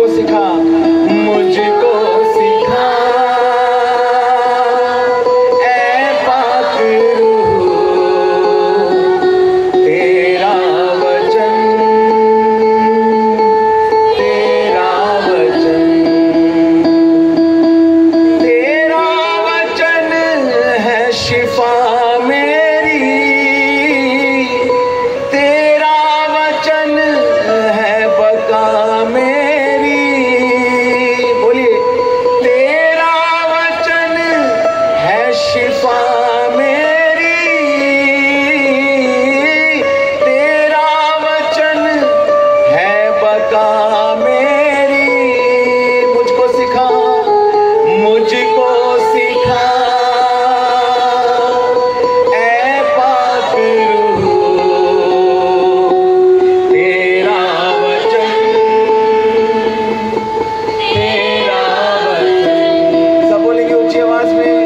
मुझको सिखा, मुझको सिखा ऐ पाक रूह, तेरा वचन, तेरा वचन, तेरा वचन है शिफा मेरी, तेरा वचन है बका मेरी। बोलिए, तेरा वचन है शिफा मेरी, तेरा वचन है बका मेरी। मुझको सिखा, मुझको सिखा ऐ पाक रूह, तेरा वचन, तेरा वचन। सब बोलेंगे ऊंची आवाज में,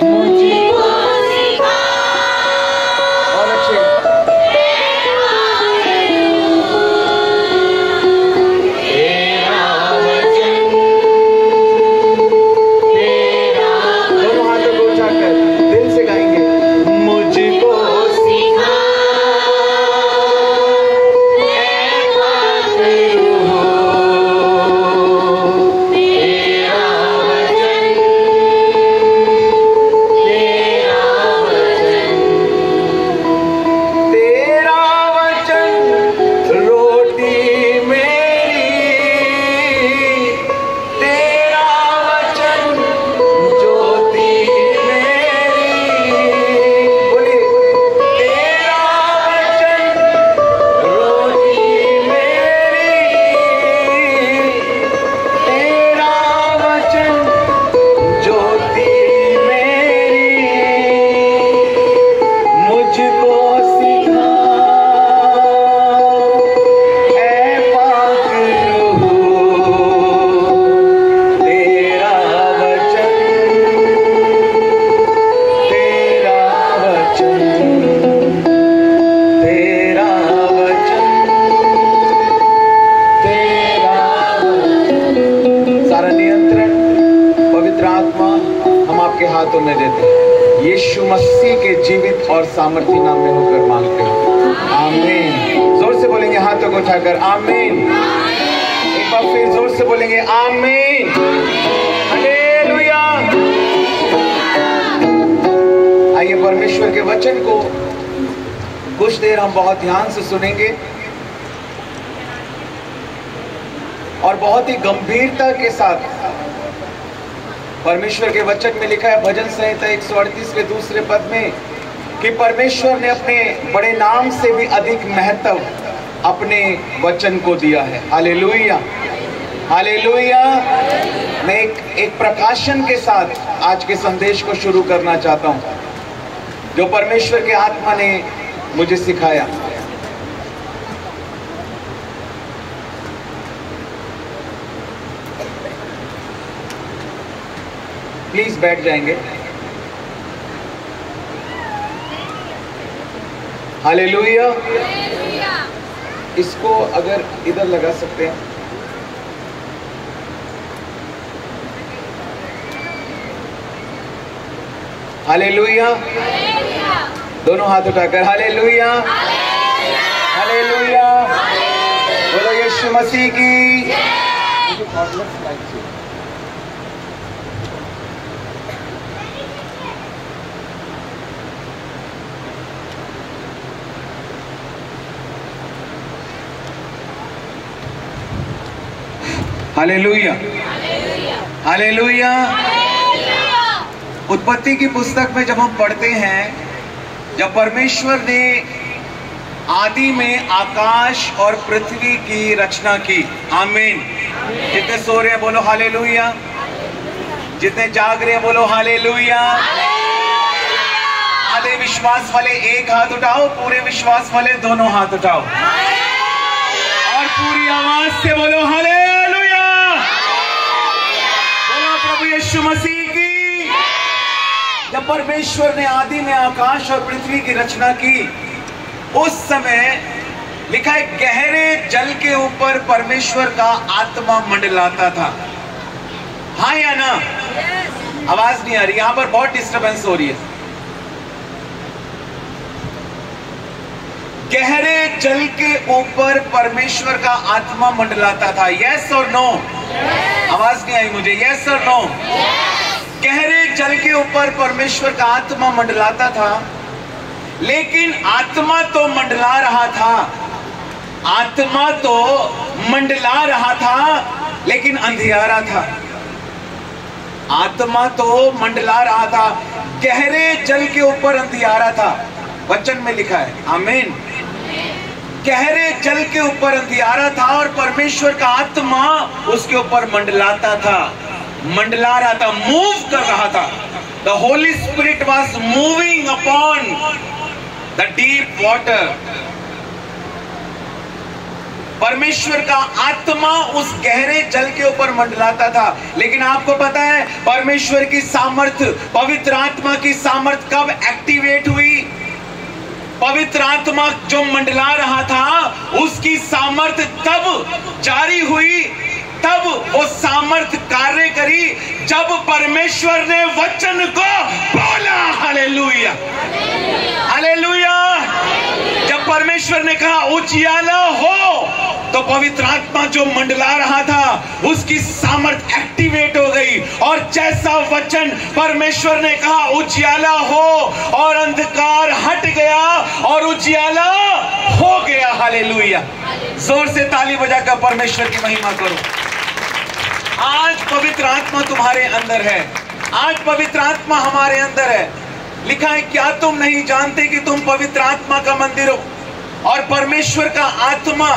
मुझको सिखा। और अच्छे, तेरा वचन, तेरा। दोनों हाथों को उठाकर दिल से गाएंगे, मुझको सिखा ऐ पाक रूह, तेरा वचन, तेरा वचन, तेरा वचन रोटी मेरी, तेरा वचन ज्योति मेरी। बोलिए, तेरा वचन रोटी मेरी, तेरा वचन ज्योति मेरी। मुझको सिखा ऐ पाक रूह, तेरा वचन, तेरा वचन, तेरा वचन, तेरा वचन। सारा नियंत्रण पवित्र आत्मा हम आपके हाथों में देते हैं, यीशु मसीह के जीवित और सामर्थी नाम में होकर मांगते हैं, आमीन। जोर से बोलेंगे हाथों को उठाकर, आमीन। एक बार फिर जोर से बोलेंगे, आमीन, हालेलुया। आइए परमेश्वर के वचन को कुछ देर हम बहुत ध्यान से सुनेंगे और बहुत ही गंभीरता के साथ। परमेश्वर के वचन में लिखा है भजन संहिता 138 के दूसरे पद में कि परमेश्वर ने अपने बड़े नाम से भी अधिक महत्व अपने वचन को दिया है। Hallelujah, hallelujah. मैं एक प्रकाशन के साथ आज के संदेश को शुरू करना चाहता हूं जो परमेश्वर के आत्मा ने मुझे सिखाया। प्लीज बैठ जाएंगे। हालेलुया। इसको अगर इधर लगा सकते हैं। हालेलुया। दोनों हाथ उठाकर हालेलुया, हालेलुया। बोलो यीशु मसीह की। Hallelujah, hallelujah. उत्पत्ति की पुस्तक में जब हम पढ़ते हैं, जब परमेश्वर ने आदि में आकाश और पृथ्वी की रचना की, आमीन। जितने सो रहे हैं बोलो हालेलुया, जितने जाग रहे हैं बोलो हालेलुया। आधे विश्वास वाले एक हाथ उठाओ, पूरे विश्वास वाले दोनों हाथ उठाओ और पूरी आवाज से बोलो हालेलुया। बोलो प्रभु यीशु मसीह की। जब परमेश्वर ने आदि में आकाश और पृथ्वी की रचना की, उस समय लिखा है गहरे जल के ऊपर परमेश्वर का आत्मा मंडलाता था। हाँ या ना? आवाज नहीं आ रही, यहां पर बहुत डिस्टरबेंस हो रही है। गहरे जल के ऊपर परमेश्वर का आत्मा मंडलाता था। यस और नो? आवाज नहीं आई मुझे। यस और नो? गहरे जल के ऊपर परमेश्वर का आत्मा मंडलाता था, लेकिन आत्मा तो मंडला रहा था, आत्मा तो मंडला रहा था, लेकिन अंधियारा था। आत्मा तो मंडला रहा था, गहरे जल के ऊपर अंधियारा था। वचन में लिखा है, आमीन। गहरे जल के ऊपर अंधियारा था और परमेश्वर का आत्मा उसके ऊपर मंडलाता था, मंडला रहा था, मूव कर रहा था। The Holi spirit was moving upon the deep water. परमेश्वर का आत्मा उस गहरे जल के ऊपर मंडलाता था। लेकिन आपको पता है परमेश्वर की सामर्थ्य, पवित्र आत्मा की सामर्थ्य कब एक्टिवेट हुई? पवित्र आत्मा जो मंडला रहा था उसकी सामर्थ्य तब जारी हुई, तब वो सामर्थ्य कार्य करी जब परमेश्वर ने वचन को बोला। Hallelujah, hallelujah. जब परमेश्वर ने कहा उजियाला हो, तो पवित्र आत्मा जो मंडला रहा था उसकी सामर्थ्य एक्टिवेट हो गई। और जैसा वचन परमेश्वर ने कहा उजियाला हो, और अंधकार हट गया और उजियाला हो गया। हालेलुया। जोर से ताली बजाकर परमेश्वर की महिमा करो। आज पवित्र आत्मा तुम्हारे अंदर है, आज पवित्र आत्मा हमारे अंदर है। लिखा है क्या तुम नहीं जानते कि तुम पवित्र आत्मा का मंदिर हो और परमेश्वर का आत्मा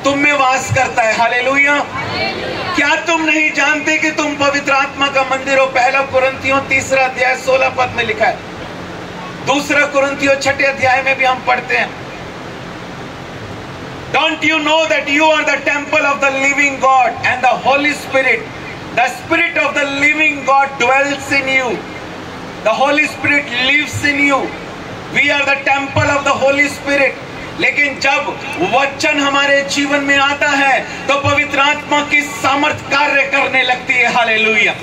तुम में वास करता है। हालेलुया। क्या तुम नहीं जानते कि तुम पवित्र आत्मा का मंदिर हो? पहला कुरिन्थियों 3 अध्याय 16 पद में लिखा है। दूसरा कुरिन्थियों 6 अध्याय में भी हम पढ़ते हैं, Don't you know that you are the temple of the living God and the Holy Spirit, the Spirit of the living God dwells in you. The Holy Spirit lives in you. We are the temple of the Holy Spirit. लेकिन जब वचन हमारे जीवन में आता है तो पवित्र आत्मा की सामर्थ्य कार्य करने लगती है। हालेलुया।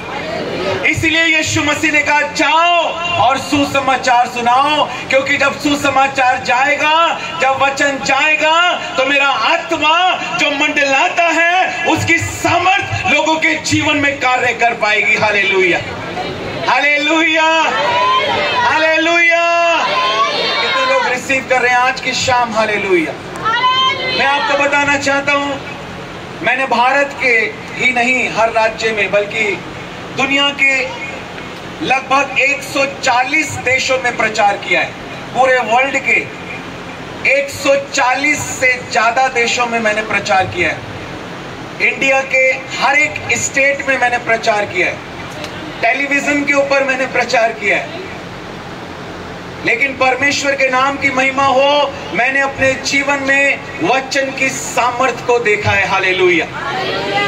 इसलिए यीशु मसीह ने कहा जाओ और सुसमाचार सुनाओ, क्योंकि जब सुसमाचार जाएगा, जब वचन जाएगा, तो मेरा आत्मा जो मंडलाता है उसकी सामर्थ्य लोगों के जीवन में कार्य कर पाएगी। Hallelujah, hallelujah, hallelujah. कितने लोग रिसीव कर रहे हैं आज की शाम? हालेलुया। मैं आपको बताना चाहता हूं, मैंने भारत के ही नहीं हर राज्य में बल्कि दुनिया के लगभग 140 देशों में प्रचार किया है। पूरे वर्ल्ड के 140 से ज्यादा देशों में मैंने प्रचार किया है। इंडिया के हर एक स्टेट में मैंने प्रचार किया है। टेलीविजन के ऊपर मैंने प्रचार किया है। लेकिन परमेश्वर के नाम की महिमा हो, मैंने अपने जीवन में वचन की सामर्थ्य को देखा है। हालेलुया।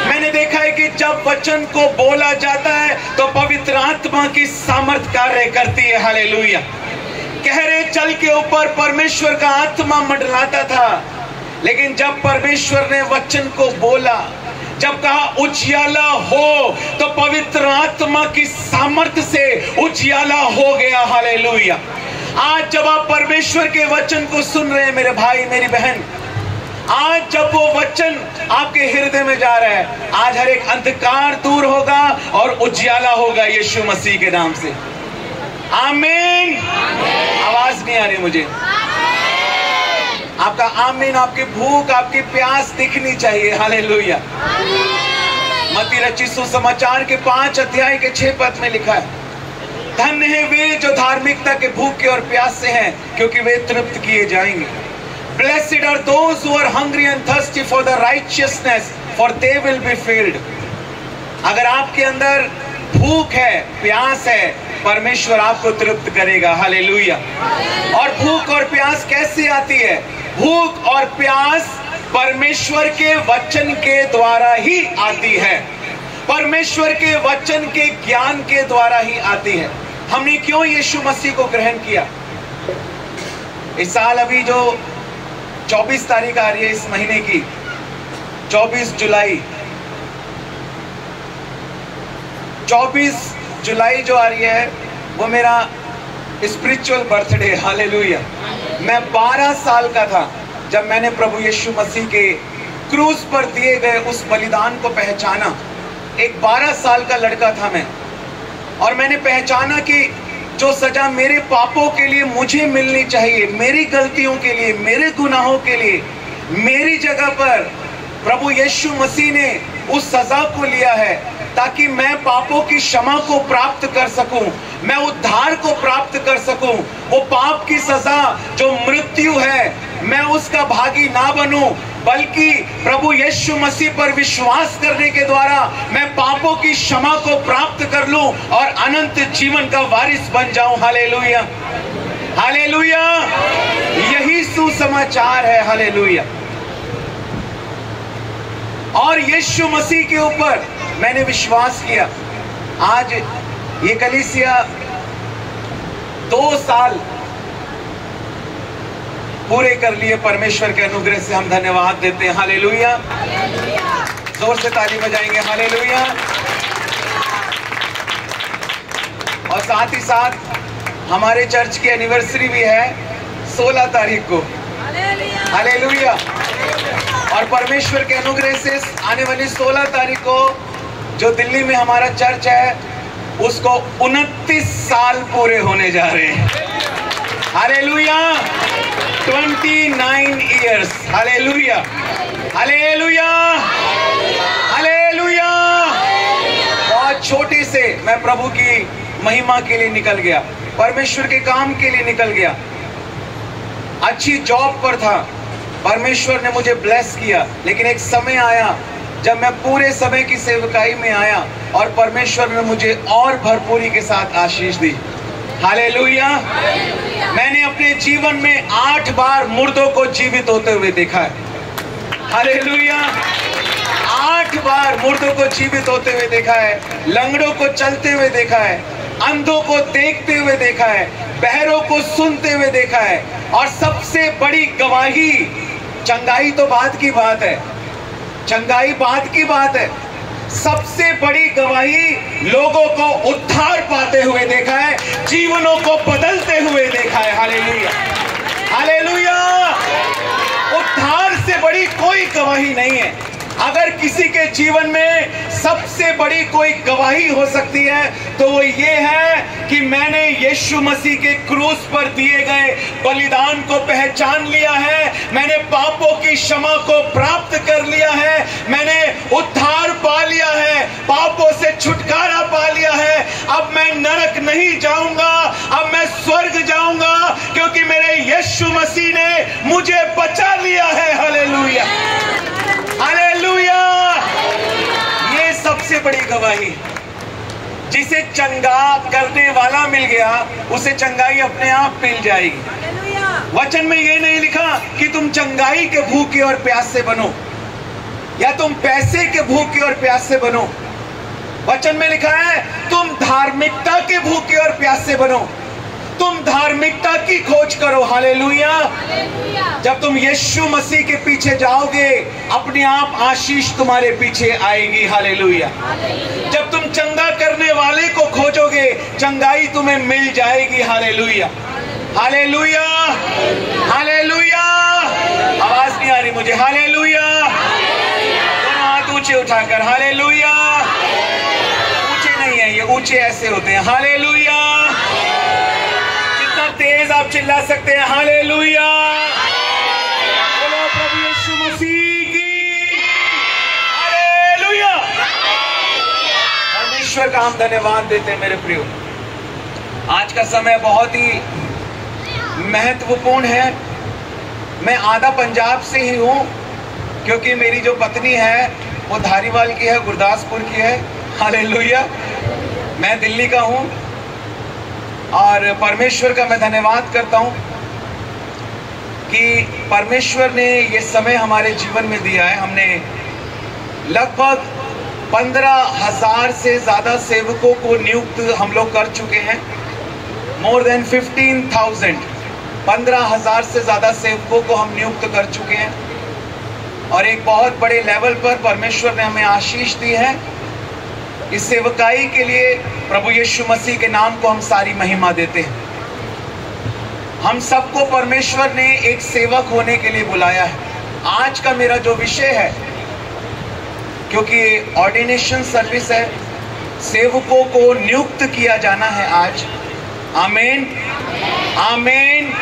मैंने देखा है कि जब वचन को बोला जाता है तो पवित्र आत्मा की सामर्थ्य कार्य करती है। हालेलुया। गहरे जल के ऊपर परमेश्वर का आत्मा मंडलाता था, लेकिन जब परमेश्वर ने वचन को बोला, जब कहा उजियाला हो, तो पवित्र आत्मा की सामर्थ्य से उजियाला हो गया। हालेलुया। आज जब आप परमेश्वर के वचन को सुन रहे हैं मेरे भाई मेरी बहन, आज जब वो वचन आपके हृदय में जा रहा है, आज हर एक अंधकार दूर होगा और उजियाला होगा यीशु मसीह के नाम से। आमीन। आवाज नहीं आ रही मुझे? आपका आमीन, आपकी भूख, आपकी प्यास दिखनी चाहिए। हालेलुया। मत्ती रचित सुसमाचार के 5 अध्याय के 6 पद में लिखा है, धन्य है वे जो धार्मिकता के भूखे और प्यासे हैं, क्योंकि वे तृप्त किए जाएंगे। Blessed are those who are hungry and thirsty for the righteousness, for they will be filled. अगर आपके अंदर भूख है, प्यास है, परमेश्वर आपको तृप्त करेगा। हालेलुया। और भूख और प्यास कैसे आती है? भूख और प्यास परमेश्वर के वचन के द्वारा ही आती है, परमेश्वर के वचन के ज्ञान के द्वारा ही आती है। हमने क्यों यीशु मसीह को ग्रहण किया? इस साल अभी जो 24 तारीख आ रही है इस महीने की, 24 जुलाई। 24 जुलाई जो आ रही है वो मेरा स्पिरिचुअल बर्थडे। हालेलुया। मैं 12 साल का था जब मैंने प्रभु यीशु मसीह के क्रूस पर दिए गए उस बलिदान को पहचाना। एक 12 साल का लड़का था मैं, और मैंने पहचाना कि जो सजा मेरे पापों के लिए मुझे मिलनी चाहिए, मेरी गलतियों के लिए, मेरे गुनाहों के लिए, मेरी जगह पर प्रभु यीशु मसीह ने उस सजा को लिया है, ताकि मैं पापों की क्षमा को प्राप्त कर सकूं, मैं उद्धार को प्राप्त कर सकूं। वो पाप की सजा जो मृत्यु है, मैं उसका भागी ना बनूं, बल्कि प्रभु यीशु मसीह पर विश्वास करने के द्वारा मैं पापों की क्षमा को प्राप्त कर लूं और अनंत जीवन का वारिस बन जाऊं। Hallelujah, hallelujah. यही सुसमाचार है। हालेलुया। और यीशु मसीह के ऊपर मैंने विश्वास किया। आज ये कलीसिया 2 साल पूरे कर लिए परमेश्वर के अनुग्रह से, हम धन्यवाद देते हैं। हालेलुया। जोर से ताली बजाएंगे। हालेलुया। और साथ ही साथ हमारे चर्च की एनिवर्सरी भी है 16 तारीख को। हालेलुया। और परमेश्वर के अनुग्रह से आने वाली 16 तारीख को जो दिल्ली में हमारा चर्च है, उसको 29 साल पूरे होने जा रहे हैं। Hallelujah. 29 years. Hallelujah, hallelujah, hallelujah. बहुत छोटे से मैं प्रभु की महिमा के लिए निकल गया, परमेश्वर के काम के लिए निकल गया। अच्छी जॉब पर था, परमेश्वर ने मुझे ब्लेस किया, लेकिन एक समय आया जब मैं पूरे समय की सेवकाई में आया और परमेश्वर ने मुझे और भरपूरी के साथ आशीष दी। हालेलुया। मैंने अपने जीवन में 8 बार मुर्दों को जीवित होते हुए देखा है। हालेलुया। 8 बार मुर्दों को जीवित होते हुए देखा है, लंगड़ों को चलते हुए देखा है, अंधों को देखते हुए देखा है, बहरों को सुनते हुए देखा है। और सबसे बड़ी गवाही, चंगाई तो बात की बात है, चंगाई बात की बात है, सबसे बड़ी गवाही लोगों को उद्धार पाते हुए देखा है, जीवनों को बदलते हुए देखा है। Hallelujah, hallelujah. उद्धार से बड़ी कोई गवाही नहीं है। अगर किसी के जीवन में सबसे बड़ी कोई गवाही हो सकती है तो वो ये है कि मैंने यीशु मसीह के क्रूस पर दिए गए बलिदान को पहचान लिया है, मैंने पापों की क्षमा को प्राप्त कर लिया है, मैंने उद्धार पा लिया है, पापों से छुटकारा पा लिया है। अब मैं नरक नहीं जाऊंगा, अब मैं स्वर्ग जाऊंगा, क्योंकि मेरे यीशु मसीह ने मुझे बचा लिया है। Hallelujah, hallelujah. ये सबसे बड़ी गवाही। जिसे चंगा करने वाला मिल गया, उसे चंगाई अपने आप मिल जाएगी। वचन में ये नहीं लिखा कि तुम चंगाई के भूखे और प्यासे बनो या तुम पैसे के भूखे और प्यासे बनो। वचन में लिखा है तुम धार्मिकता के भूखे और प्यासे बनो, तुम धार्मिकता की खोज करो। हालेलुया। जब तुम यीशु मसीह के पीछे जाओगे, अपने आप आशीष तुम्हारे पीछे आएगी। हालेलुया। जब तुम चंगा करने वाले को खोजोगे, चंगाई तुम्हें मिल जाएगी। Hallelujah, hallelujah, hallelujah. आवाज नहीं आ रही मुझे। हालेलुया। दोनों हाथ ऊंचे उठाकर हालेलुया। ऊंचे नहीं है ये, ऊंचे ऐसे होते हैं। हालेलुया। तेज आप चिल्ला सकते हैं। हालेलुया। बोलो प्रभु यीशु मसीह की। हालेलुया। परमेश्वर का हम धन्यवाद देते हैं। मेरे प्रियो, आज का समय बहुत ही महत्वपूर्ण है। मैं आधा पंजाब से ही हूँ, क्योंकि मेरी जो पत्नी है वो धारीवाल की है, गुरदासपुर की है। हालेलुया। मैं दिल्ली का हूँ और परमेश्वर का मैं धन्यवाद करता हूँ कि परमेश्वर ने ये समय हमारे जीवन में दिया है। हमने लगभग 15,000 से ज़्यादा सेवकों को नियुक्त हम लोग कर चुके हैं। मोर देन 15,000 15,000 से ज्यादा सेवकों को हम नियुक्त कर चुके हैं और एक बहुत बड़े लेवल पर परमेश्वर ने हमें आशीष दी है। इस सेवकाई के लिए प्रभु यीशु मसीह के नाम को हम सारी महिमा देते हैं। हम सबको परमेश्वर ने एक सेवक होने के लिए बुलाया है। आज का मेरा जो विषय है, क्योंकि ऑर्डिनेशन सर्विस है, सेवकों को नियुक्त किया जाना है आज। आमीन आमीन।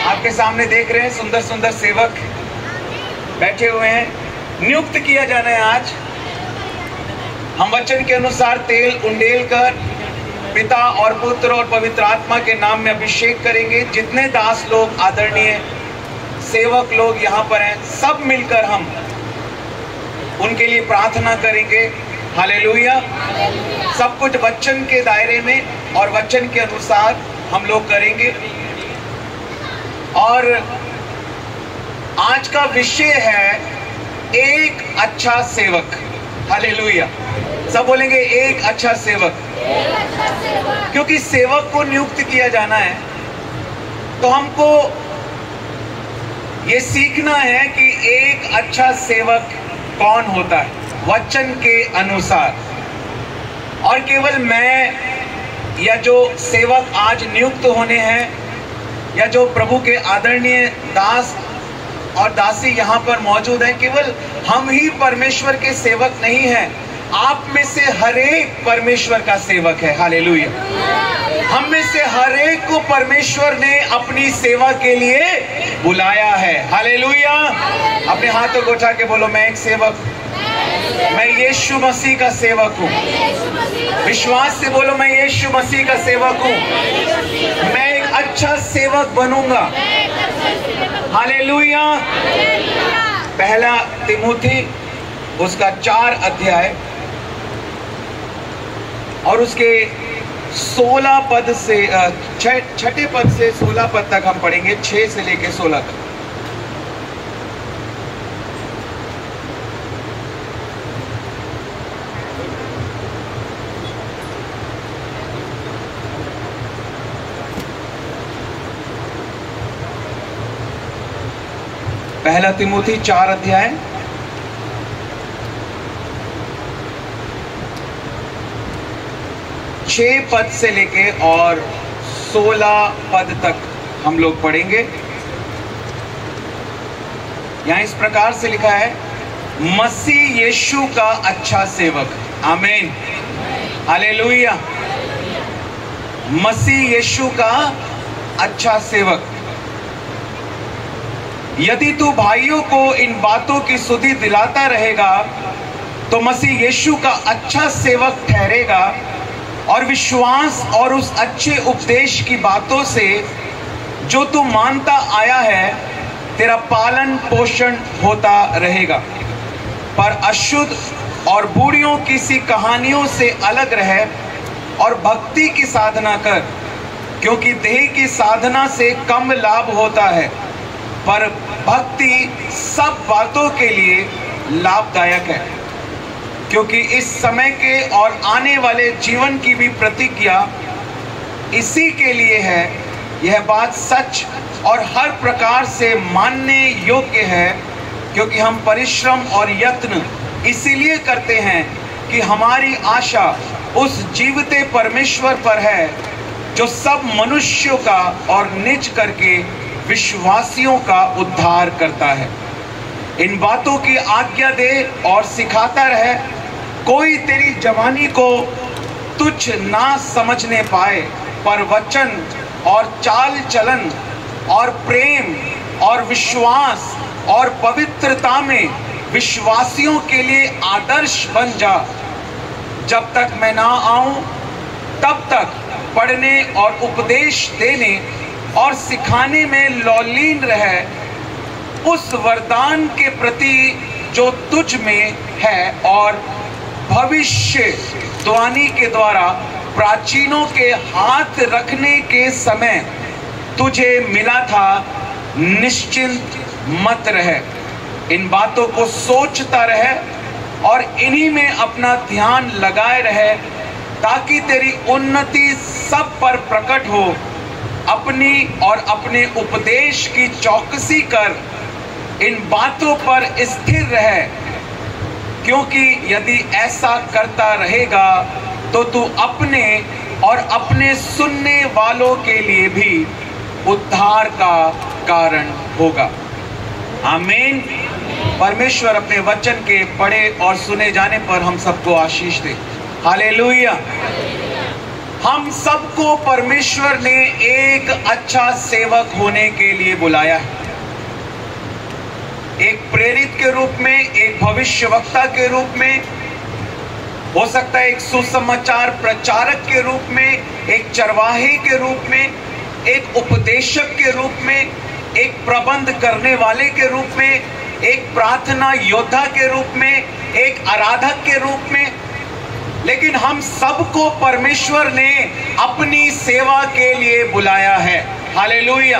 आपके सामने देख रहे हैं सुंदर सुंदर सेवक बैठे हुए हैं, नियुक्त किया जाना है आज। हम वचन के अनुसार तेल उंडेल कर पिता और पुत्र और पवित्र आत्मा के नाम में अभिषेक करेंगे। जितने दास लोग, आदरणीय सेवक लोग यहाँ पर हैं, सब मिलकर हम उनके लिए प्रार्थना करेंगे। हालेलुया। सब कुछ वचन के दायरे में और वचन के अनुसार हम लोग करेंगे। और आज का विषय है एक अच्छा सेवक। हालेलुया। सब बोलेंगे एक अच्छा सेवक। क्योंकि सेवक को नियुक्त किया जाना है तो हमको ये सीखना है कि एक अच्छा सेवक कौन होता है वचन के अनुसार। और केवल मैं या जो सेवक आज नियुक्त होने हैं या जो प्रभु के आदरणीय दास और दासी यहाँ पर मौजूद हैं, केवल हम ही परमेश्वर के सेवक नहीं हैं। आप में से हर एक परमेश्वर का सेवक है। हालेलुया। हम में से हर एक को परमेश्वर ने अपनी सेवा के लिए बुलाया है। हालेलुया। अपने हाथों को उठा के बोलो, मैं एक सेवक, मैं यीशु मसीह का सेवक हूँ। विश्वास से बोलो, मैं यीशु मसीह का सेवक हूँ। मैं एक अच्छा सेवक बनूंगा। हालेलुया। पहला तिमुथी उसका 4 अध्याय और उसके 16 पद से छठे पद से 16 पद तक हम पढ़ेंगे। 6 से लेकर 16 तक। पहला तिमुथी 4 अध्याय छह पद से लेके और 16 पद तक हम लोग पढ़ेंगे। यहां इस प्रकार से लिखा है, मसीह यीशु का अच्छा सेवक। आमीन। हालेलुया। मसीह यीशु का अच्छा सेवक। यदि तू भाइयों को इन बातों की सुधि दिलाता रहेगा तो मसीह यीशु का अच्छा सेवक ठहरेगा और विश्वास और उस अच्छे उपदेश की बातों से जो तू मानता आया है तेरा पालन पोषण होता रहेगा। पर अशुद्ध और बूढ़ियों की सी कहानियों से अलग रहे और भक्ति की साधना कर, क्योंकि देह की साधना से कम लाभ होता है पर भक्ति सब बातों के लिए लाभदायक है। क्योंकि इस समय के और आने वाले जीवन की भी प्रतिज्ञा इसी के लिए है। यह बात सच और हर प्रकार से मानने योग्य है, क्योंकि हम परिश्रम और यत्न इसीलिए करते हैं कि हमारी आशा उस जीवते परमेश्वर पर है जो सब मनुष्यों का और निज करके विश्वासियों का उद्धार करता है। इन बातों की आज्ञा दे और सिखाता रहे। कोई तेरी जवानी को तुच्छ ना समझने पाए, पर वचन और चाल चलन और प्रेम और विश्वास और पवित्रता में विश्वासियों के लिए आदर्श बन जा। जब तक मैं ना आऊं तब तक पढ़ने और उपदेश देने और सिखाने में लौलीन रहे। उस वरदान के प्रति जो तुझ में है और भविष्यवाणी के द्वारा प्राचीनों के हाथ रखने के समय तुझे मिला था, निश्चिंत मत रहे। इन बातों को सोचता रहे और इन्हीं में अपना ध्यान लगाए रहे, ताकि तेरी उन्नति सब पर प्रकट हो। अपनी और अपने उपदेश की चौकसी कर इन बातों पर स्थिर रहे, क्योंकि यदि ऐसा करता रहेगा तो तू अपने और अपने सुनने वालों के लिए भी उद्धार का कारण होगा। आमीन। परमेश्वर अपने वचन के पढ़े और सुने जाने पर हम सबको आशीष दे। हालेलुया। हम सबको परमेश्वर ने एक अच्छा सेवक होने के लिए बुलाया है। एक प्रेरित के रूप में, एक भविष्यवक्ता के रूप में, हो सकता है एक सुसमाचार प्रचारक के रूप में, एक चरवाहे के रूप में, एक उपदेशक के रूप में, एक प्रबंध करने वाले के रूप में, एक प्रार्थना योद्धा के रूप में, एक आराधक के रूप में। लेकिन हम सबको परमेश्वर ने अपनी सेवा के लिए बुलाया है। हालेलुया।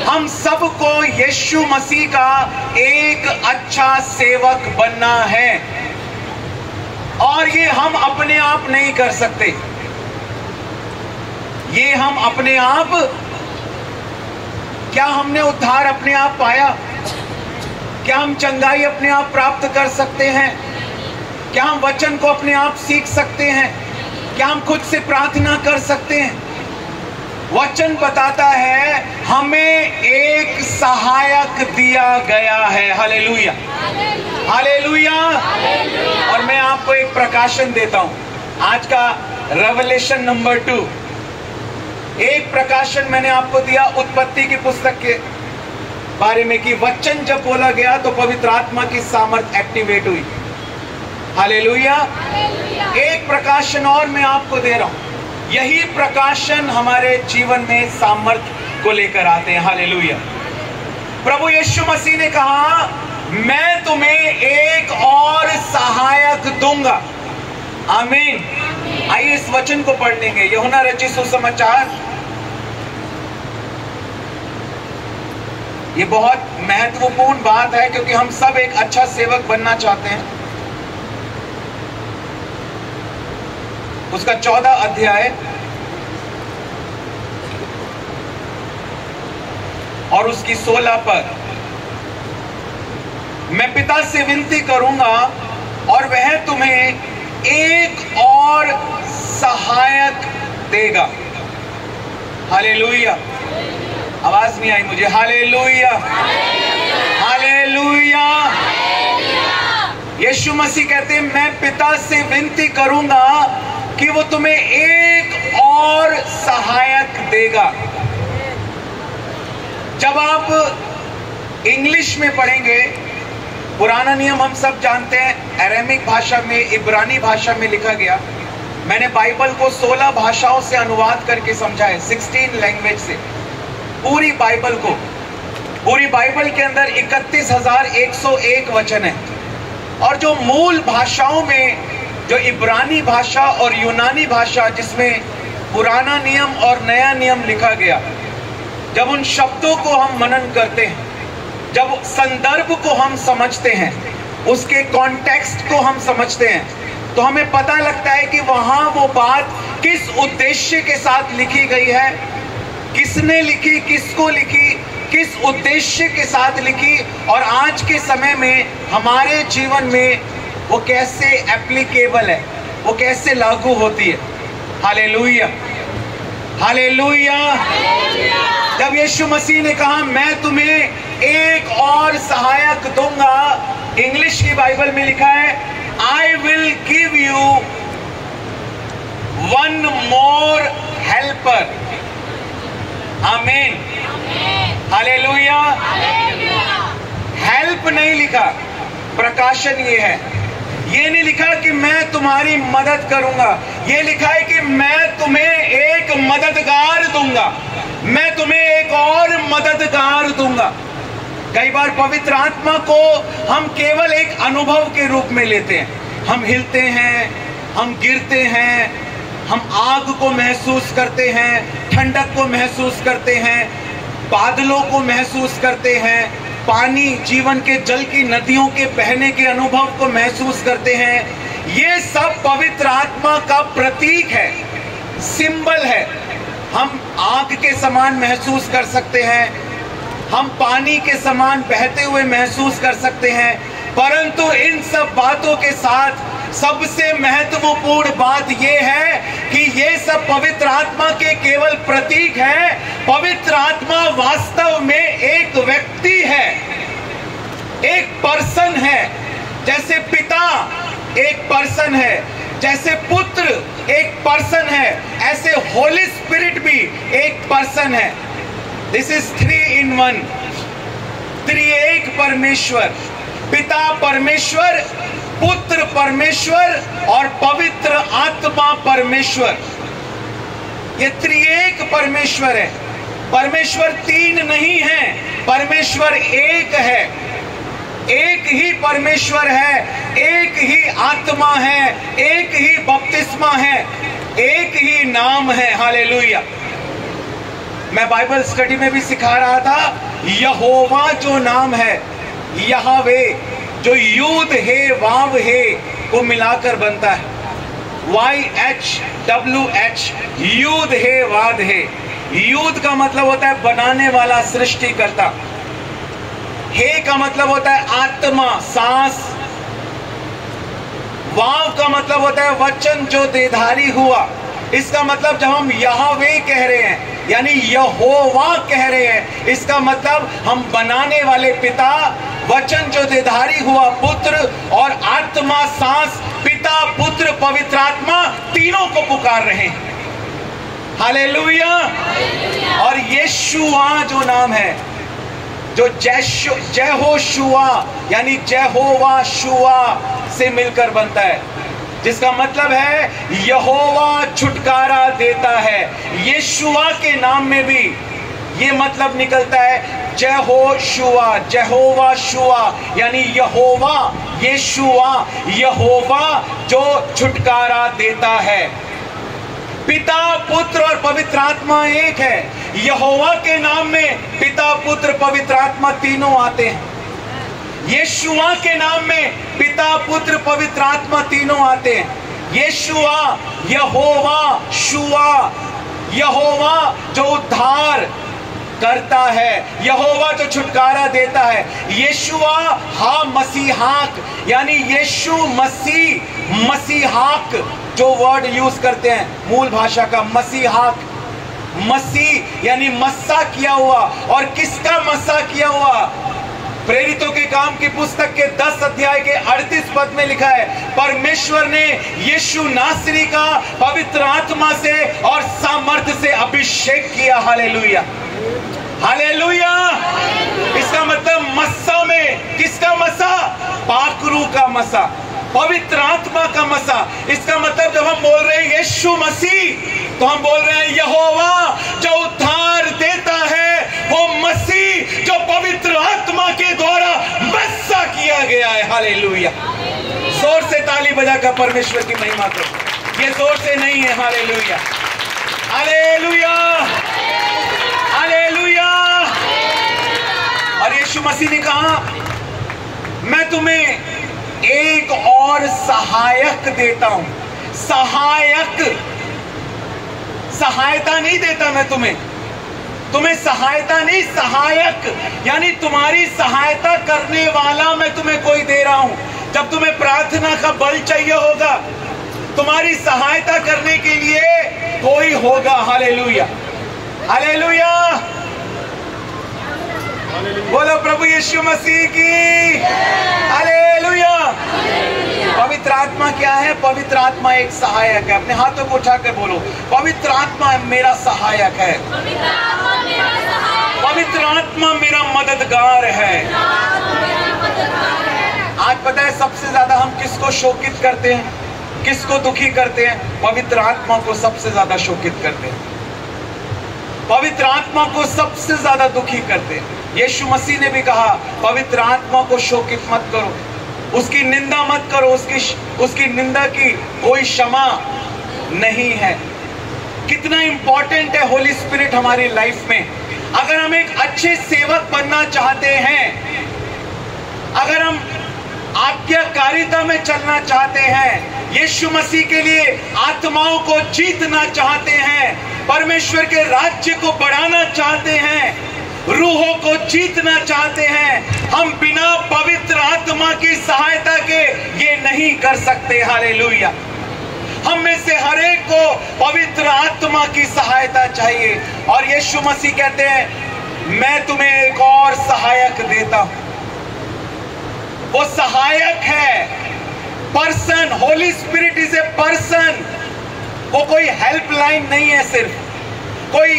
हम सबको यीशु मसीह का एक अच्छा सेवक बनना है, और ये हम अपने आप नहीं कर सकते। ये हम अपने आप, क्या हमने उद्धार अपने आप पाया? क्या हम चंगाई अपने आप प्राप्त कर सकते हैं? क्या हम वचन को अपने आप सीख सकते हैं? क्या हम खुद से प्रार्थना कर सकते हैं? वचन बताता है हमें एक सहायक दिया गया है। Hallelujah, hallelujah. और मैं आपको एक प्रकाशन देता हूं, आज का रेवलेशन नंबर 2। एक प्रकाशन मैंने आपको दिया उत्पत्ति की पुस्तक के बारे में कि वचन जब बोला गया तो पवित्र आत्मा की सामर्थ एक्टिवेट हुई। हालेलुया। एक प्रकाशन और मैं आपको दे रहा हूं, यही प्रकाशन हमारे जीवन में सामर्थ को लेकर आते हैं। हालेलुया। प्रभु यीशु मसीह ने कहा मैं तुम्हें एक और सहायक दूंगा। आमीन। आइए इस वचन को पढ़ लेंगे। यूहन्ना रचित सुसमाचार, ये बहुत महत्वपूर्ण बात है क्योंकि हम सब एक अच्छा सेवक बनना चाहते हैं। उसका 14 अध्याय और उसकी 16 पर, मैं पिता से विनती करूंगा और वह तुम्हें एक और सहायक देगा। हालेलुया। आवाज नहीं आई मुझे। Hallelujah, hallelujah. यीशु मसीह कहते हैं मैं पिता से विनती करूंगा कि वो तुम्हें एक और सहायक देगा। जब आप इंग्लिश में पढ़ेंगे, पुराना नियम हम सब जानते हैं, अरामिक भाषा में, इब्रानी भाषा में लिखा गया। मैंने बाइबल को 16 भाषाओं से अनुवाद करके समझा है, 16 लैंग्वेज से। पूरी बाइबल को, पूरी बाइबल के अंदर 31,101 वचन है। और जो मूल भाषाओं में, जो इब्रानी भाषा और यूनानी भाषा, जिसमें पुराना नियम और नया नियम लिखा गया, जब उन शब्दों को हम मनन करते हैं, जब संदर्भ को हम समझते हैं, उसके कॉन्टेक्स्ट को हम समझते हैं, तो हमें पता लगता है कि वहां वो बात किस उद्देश्य के साथ लिखी गई है, किसने लिखी, किसको लिखी, किस उद्देश्य के साथ लिखी, और आज के समय में हमारे जीवन में वो कैसे एप्लीकेबल है, वो कैसे लागू होती है। Hallelujah, hallelujah. जब यीशु मसीह ने कहा मैं तुम्हें एक और सहायक दूंगा, इंग्लिश की बाइबल में लिखा है I will give you one more helper. आमीन, हालेलुया। हेल्प नहीं लिखा, प्रकाशन ये है। ये नहीं लिखा कि मैं तुम्हारी मदद करूंगा, ये लिखा है कि मैं तुम्हें एक मददगार दूंगा, मैं तुम्हें एक और मददगार दूंगा। कई बार पवित्र आत्मा को हम केवल एक अनुभव के रूप में लेते हैं। हम हिलते हैं, हम गिरते हैं, हम आग को महसूस करते हैं, ठंडक को महसूस करते हैं, बादलों को महसूस करते हैं, पानी, जीवन के जल की नदियों के बहने के अनुभव को महसूस करते हैं। ये सब पवित्र आत्मा का प्रतीक है, सिंबल है। हम आग के समान महसूस कर सकते हैं, हम पानी के समान बहते हुए महसूस कर सकते हैं, परंतु इन सब बातों के साथ सबसे महत्वपूर्ण बात यह है कि ये सब पवित्र आत्मा के केवल प्रतीक हैं। पवित्र आत्मा वास्तव में एक व्यक्ति है, एक पर्सन है। जैसे पिता एक पर्सन है, जैसे पुत्र एक पर्सन है, ऐसे होली स्पिरिट भी एक पर्सन है। दिस इज 3 in 1, त्रिएक परमेश्वर, पिता परमेश्वर, पुत्र परमेश्वर और पवित्र आत्मा परमेश्वर। ये त्रिएक परमेश्वर है। परमेश्वर 3 नहीं है, परमेश्वर एक है। एक ही परमेश्वर है, एक ही आत्मा है, एक ही बपतिस्मा है, एक ही नाम है। हालेलुया। मैं बाइबल स्टडी में भी सिखा रहा था, यहोवा जो नाम है, यहावे जो यूद हे वाव हे को मिलाकर बनता है, YHWH, यूद हे वाद हे। यूद का मतलब होता है बनाने वाला, सृष्टि करता। हे का मतलब होता है आत्मा, सांस। वाव का मतलब होता है वचन जो देधारी हुआ। इसका मतलब जब हम यहावे कह रहे हैं यानी यहोवा कह रहे हैं, इसका मतलब हम बनाने वाले पिता, वचन जो देधारी हुआ पुत्र और आत्मा सांस, पिता पुत्र पवित्र आत्मा तीनों को पुकार रहे हैं। हालेलुया। और यीशुआ जो नाम है, जो जेहोशुआ यानी जेहोवा शुआ से मिलकर बनता है, जिसका मतलब है यहोवा छुटकारा देता है। यीशुआ के नाम में भी ये मतलब निकलता है जेहोशुआ, जेहोवा शुआ यानी यहोवा, यीशुआ यहोवा जो छुटकारा देता है। पिता पुत्र और पवित्र आत्मा एक है। यहोवा के नाम में पिता पुत्र पवित्र आत्मा तीनों आते हैं। यीशुआ के नाम में पिता पुत्र पवित्र आत्मा तीनों आते हैं। यीशुआ, यहोवा, शुआ, यहोवा जो उद्धार करता है, यहोवा जो छुटकारा देता है। यीशुआ हा मसीहाक यानी यीशु मसीह, मसीहाक जो वर्ड यूज करते हैं मूल भाषा का, मसीहाक, मसीह यानी मस्सा किया हुआ। और किसका मस्सा किया हुआ? प्रेरितों के काम की पुस्तक के 10 अध्याय के 38 पद में लिखा है, परमेश्वर ने यीशु नासरी का पवित्र आत्मा से और सामर्थ्य से अभिषेक किया। Hallelujah, hallelujah. इसका मतलब मस्सा में किसका मस्सा? पाकरू का मस्सा, पवित्र आत्मा का मस्सा। इसका मतलब जब हम बोल रहे हैं यीशु मसीह, तो हम बोल रहे हैं यहोवा जो उद्धार देता है, वो मसीह जो पवित्र आत्मा के द्वारा मस्सा किया गया है। हालेलुया। जोर से ताली बजाकर परमेश्वर की महिमा करो। ये जोर से नहीं है। Hallelujah, hallelujah, hallelujah. और यीशु मसीह ने कहा, मैं तुम्हें एक और सहायक देता हूं। सहायक, सहायता नहीं देता मैं तुम्हें सहायता नहीं, सहायक यानी तुम्हारी सहायता करने वाला मैं तुम्हें कोई दे रहा हूं। जब तुम्हें प्रार्थना का बल चाहिए होगा, तुम्हारी सहायता करने के लिए कोई होगा। Hallelujah, hallelujah. बोलो प्रभु यीशु मसीह की हालेलुया। पवित्र आत्मा क्या है? पवित्र आत्मा एक सहायक है। अपने हाथों को उठाकर बोलो, पवित्र आत्मा मेरा सहायक है, पवित्र आत्मा मेरा मददगार है। आज पता है सबसे ज्यादा हम किसको शोकित करते हैं, किसको दुखी करते हैं? पवित्र आत्मा को सबसे ज्यादा शोकित करते हैं, पवित्र आत्मा को सबसे ज्यादा दुखी करते हैं। यीशु मसीह ने भी कहा, पवित्र आत्मा को शोकित मत करो, उसकी निंदा मत करो, उसकी निंदा की कोई क्षमा नहीं है। कितना इंपॉर्टेंट है होली स्पिरिट हमारी लाइफ में। अगर हम एक अच्छे सेवक बनना चाहते हैं, अगर हम आज्ञाकारिता में चलना चाहते हैं, यीशु मसीह के लिए आत्माओं को जीतना चाहते हैं, परमेश्वर के राज्य को बढ़ाना चाहते हैं, रूहों को जीतना चाहते हैं, हम बिना पवित्र आत्मा की सहायता के ये नहीं कर सकते। हालेलुया। हम में से हर एक को पवित्र आत्मा की सहायता चाहिए। और यीशु मसीह कहते हैं मैं तुम्हें एक और सहायक देता हूं। वो सहायक है, person. Holi spirit is a person. वो कोई हेल्पलाइन नहीं है, सिर्फ कोई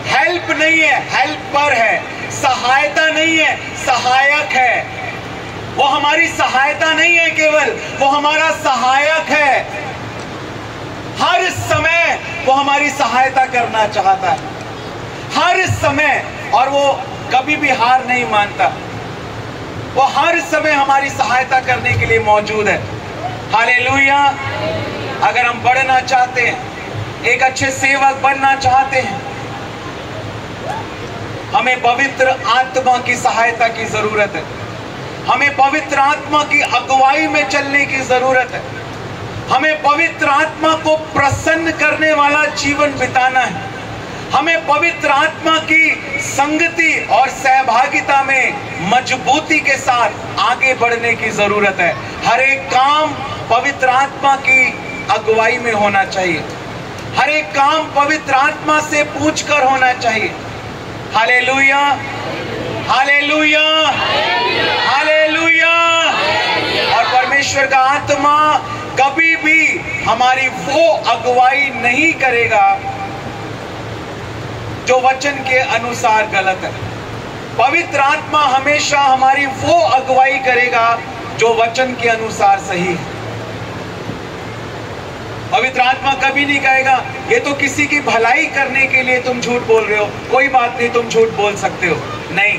हेल्प नहीं है, हेल्पर है। सहायता नहीं है, सहायक है। वो हमारी सहायता नहीं है केवल, वो हमारा सहायक है। हर समय वो हमारी सहायता करना चाहता है, हर समय। और वो कभी भी हार नहीं मानता, वो हर समय हमारी सहायता करने के लिए मौजूद है। हालेलुया। अगर हम बढ़ना चाहते हैं, एक अच्छे सेवक बनना चाहते हैं, हमें पवित्र आत्मा की सहायता की जरूरत है। हमें पवित्र आत्मा की अगुवाई में चलने की जरूरत है। हमें पवित्र आत्मा को प्रसन्न करने वाला जीवन बिताना है। हमें पवित्र आत्मा की संगति और सहभागिता में मजबूती के साथ आगे बढ़ने की जरूरत है। हर एक काम पवित्र आत्मा की अगुवाई में होना चाहिए। हर एक काम पवित्र आत्मा से पूछकर होना चाहिए। Hallelujah, hallelujah, hallelujah. और परमेश्वर का आत्मा कभी भी हमारी वो अगुवाई नहीं करेगा जो वचन के अनुसार गलत है। पवित्र आत्मा हमेशा हमारी वो अगुवाई करेगा जो वचन के अनुसार सही है। पवित्र आत्मा कभी नहीं कहेगा ये तो किसी की भलाई करने के लिए तुम झूठ बोल रहे हो, कोई बात नहीं, तुम झूठ बोल सकते हो। नहीं,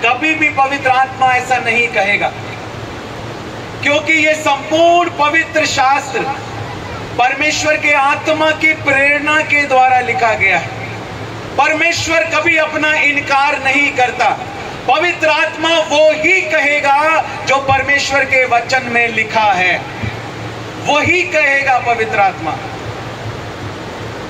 कभी भी पवित्र आत्मा ऐसा नहीं कहेगा, क्योंकि ये संपूर्ण पवित्र शास्त्र परमेश्वर के आत्मा की प्रेरणा के द्वारा लिखा गया है। परमेश्वर कभी अपना इनकार नहीं करता। पवित्र आत्मा वो ही कहेगा जो परमेश्वर के वचन में लिखा है, वही कहेगा पवित्र आत्मा।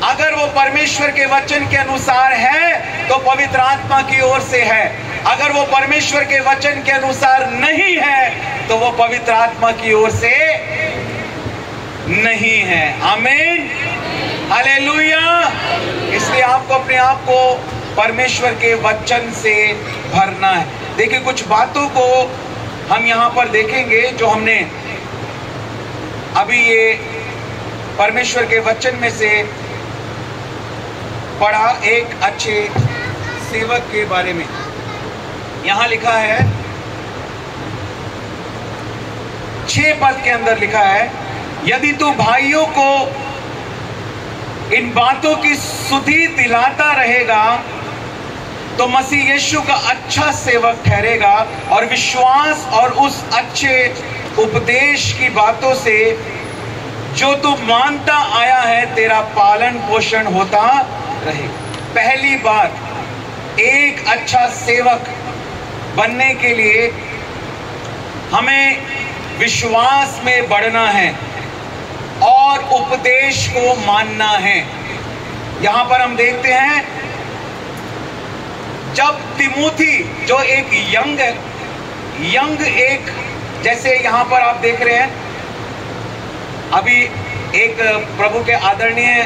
अगर वो परमेश्वर के वचन के अनुसार है तो पवित्र आत्मा की ओर से है। अगर वो परमेश्वर के वचन के अनुसार नहीं है तो वो पवित्र आत्मा की ओर से नहीं है। आमीन, हालेलुया। इसलिए आपको अपने आप को परमेश्वर के वचन से भरना है। देखिए, कुछ बातों को हम यहां पर देखेंगे जो हमने अभी ये परमेश्वर के वचन में से पढ़ा। एक अच्छे सेवक के बारे में यहां लिखा है, 6 पद के अंदर लिखा है, यदि तू भाइयों को इन बातों की सुधि दिलाता रहेगा तो मसीह यीशु का अच्छा सेवक ठहरेगा और विश्वास और उस अच्छे उपदेश की बातों से जो तू मानता आया है तेरा पालन पोषण होता रहे। पहली बात, एक अच्छा सेवक बनने के लिए हमें विश्वास में बढ़ना है और उपदेश को मानना है। यहां पर हम देखते हैं जब तिमोथी जो एक यंग एक, जैसे यहां पर आप देख रहे हैं, अभी एक प्रभु के आदरणीय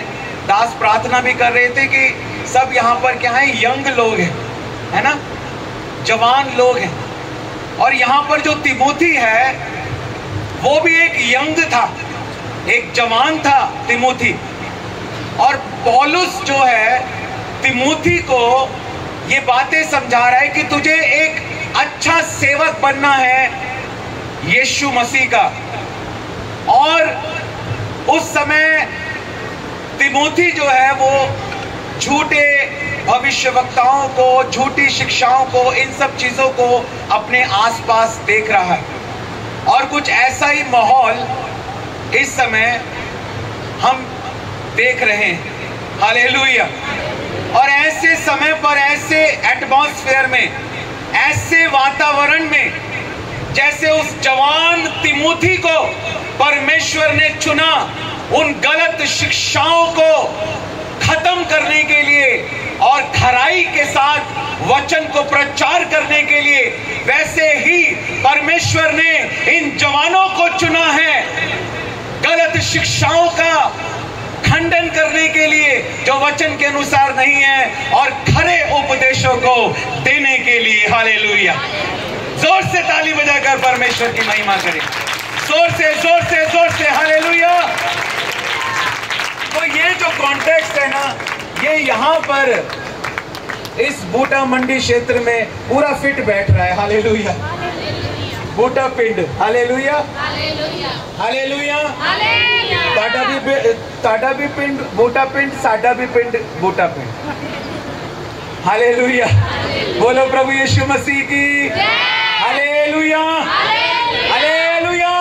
दास प्रार्थना भी कर रहे थे कि सब यहां पर क्या है, यंग लोग हैं, है ना, जवान लोग हैं। और यहां पर जो तिमोथी है वो भी एक यंग था, एक जवान था तिमोथी। और पौलुस जो है तिमोथी को ये बातें समझा रहा है कि तुझे एक अच्छा सेवक बनना है यीशु मसीह का। और उस समय तिमोथी जो है वो झूठे भविष्यवक्ताओं को, झूठी शिक्षाओं को, इन सब चीजों को अपने आसपास देख रहा है। और कुछ ऐसा ही माहौल इस समय हम देख रहे हैं। हालेलुया। और ऐसे समय पर, ऐसे एटमॉस्फेयर में, ऐसे वातावरण में जैसे उस जवान तिमोथी को परमेश्वर ने चुना उन गलत शिक्षाओं को खत्म करने के लिए और खराई के साथ वचन को प्रचार करने के लिए, वैसे ही परमेश्वर ने इन जवानों को चुना है गलत शिक्षाओं का खंडन करने के लिए जो वचन के अनुसार नहीं है, और खरे उपदेशों को देने के लिए। हालेलुया। जोर से ताली बजाकर परमेश्वर की महिमा करें, जोर से जोर से जोर से। हालेलुया। तो ये जो कॉन्टेक्स्ट है ना, ये यहाँ पर इस बूटा मंडी क्षेत्र में पूरा फिट बैठ रहा है। हालेलुया। बूटा पिंड। Hallelujah hallelujah. ताड़ा भी पिंड बूटा पिंड, साडा भी पिंड बूटा पिंड। हालेलुया। बोलो प्रभु यीशु मसीह की। Hallelujah hallelujah.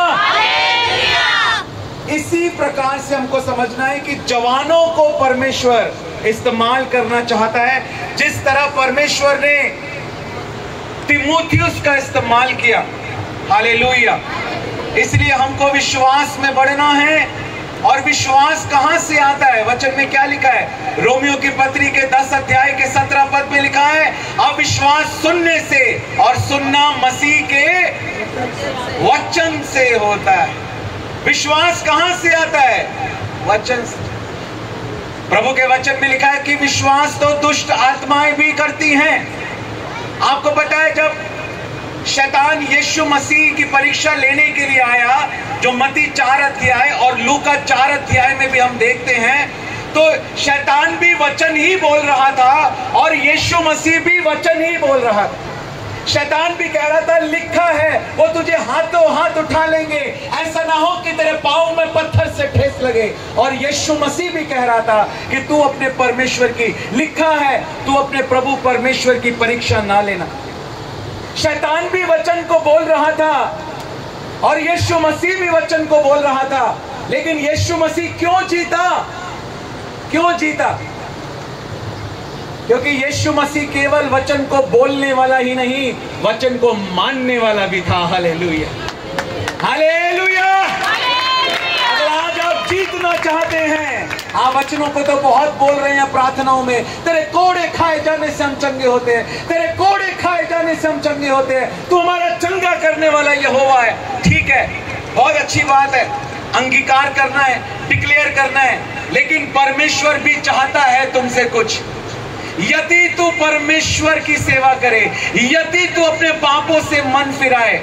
इसी प्रकार से हमको समझना है कि जवानों को परमेश्वर इस्तेमाल करना चाहता है, जिस तरह परमेश्वर ने तिमोथियुस का इस्तेमाल किया। हालेलुया। इसलिए हमको विश्वास में बढ़ना है। और विश्वास कहां से आता है? वचन में क्या लिखा है? रोमियो की पत्री के 10 अध्याय के 17 पद में लिखा है, अविश्वास सुनने से और सुनना मसीह के वचन से होता है। विश्वास कहां से आता है? वचन से। प्रभु के वचन में लिखा है कि विश्वास तो दुष्ट आत्माएं भी करती हैं। आपको पता है, जब शैतान यीशु मसीह की परीक्षा लेने के लिए आया, जो मत्ती 4 अध्याय और लूका 4 अध्याय में भी हम देखते हैं, तो शैतान भी वचन ही बोल रहा था और यीशु मसीह भी वचन ही बोल रहा था। शैतान भी कह रहा था, लिखा है वो तुझे हाथों हाथ उठा लेंगे, ऐसा ना हो कि तेरे पांव में पत्थर से ठेस लगे। और यीशु मसीह भी कह रहा था कि तू अपने परमेश्वर की, लिखा है तू अपने प्रभु परमेश्वर की परीक्षा ना लेना। शैतान भी वचन को बोल रहा था और यीशु मसीह भी वचन को बोल रहा था, लेकिन यीशु मसीह क्यों जीता? क्यों जीता? क्योंकि यीशु मसीह केवल वचन को बोलने वाला ही नहीं, वचन को मानने वाला भी था। Hallelujah hallelujah. अगर आज आप जीतना चाहते हैं, आप वचनों को तो बहुत बोल रहे हैं प्रार्थनाओं में, तेरे कोड़े खाए जाने से हम चंगे होते हैं, तेरे कोड़े खाए जाने से हम चंगे होते हैं, तू हमारा चंगा करने वाला यहोवा है। ठीक है, बहुत अच्छी बात है, अंगीकार करना है, डिक्लेयर करना है, लेकिन परमेश्वर भी चाहता है तुमसे कुछ। यदि तू परमेश्वर की सेवा करे, यदि तू अपने पापों से मन फिराए,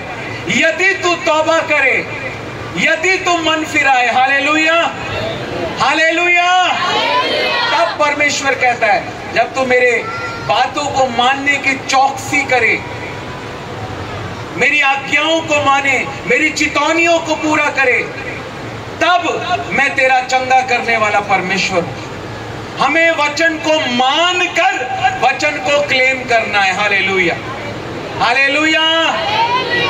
यदि तू तौबा करे, यदि तू मन फिराए, हालेलुया हालेलुया, तब परमेश्वर कहता है, जब तू मेरे बातों को मानने की चौकसी करे, मेरी आज्ञाओं को माने, मेरी चितौनियों को पूरा करे, तब मैं तेरा चंगा करने वाला परमेश्वर हूं। हमें वचन को मानकर वचन को क्लेम करना है। Hallelujah hallelujah.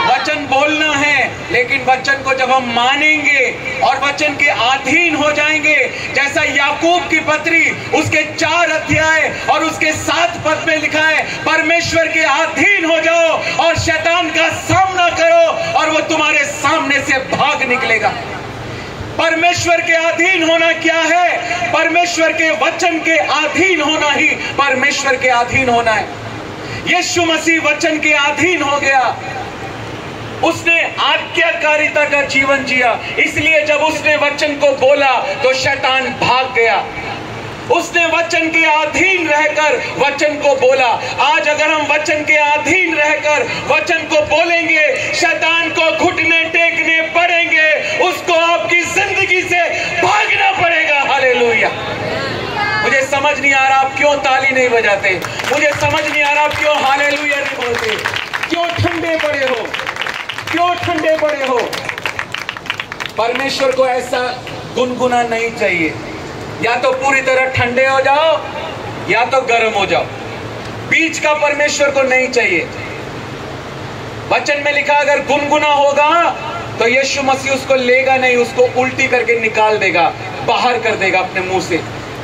वचन बोलना है, लेकिन वचन को जब हम मानेंगे और वचन के अधीन हो जाएंगे, जैसा याकूब की पत्री उसके 4 अध्याय और उसके 7 पद में लिखा है, परमेश्वर के अधीन हो जाओ और शैतान का सामना करो और वो तुम्हारे सामने से भाग निकलेगा। परमेश्वर के अधीन होना क्या है? परमेश्वर के वचन के अधीन होना ही परमेश्वर के अधीन होना है। यीशु मसीह वचन के अधीन हो गया, उसने आज्ञाकारिता का जीवन जिया, इसलिए जब उसने वचन को बोला तो शैतान भाग गया। उसने वचन के अधीन रहकर वचन को बोला। आज अगर हम वचन के अधीन रहकर वचन को बोलेंगे, शैतान को घुटने टेकने पड़ेंगे, उसको आपकी जिंदगी से भागना पड़ेगा। हालेलुया। मुझे समझ नहीं आ रहा आप क्यों ताली नहीं बजाते, मुझे समझ नहीं आ रहा आप क्यों हालेलुया नहीं बोलते, क्यों ठंडे पड़े हो, क्यों ठंडे पड़े हो? परमेश्वर को ऐसा गुनगुना नहीं चाहिए, या तो पूरी तरह ठंडे हो जाओ या तो गर्म हो जाओ, बीच का परमेश्वर को नहीं चाहिए। वचन में लिखा अगर गुनगुना होगा तो यीशु मसीह उसको लेगा नहीं, उसको उल्टी करके निकाल देगा, बाहर कर देगा अपने मुंह से,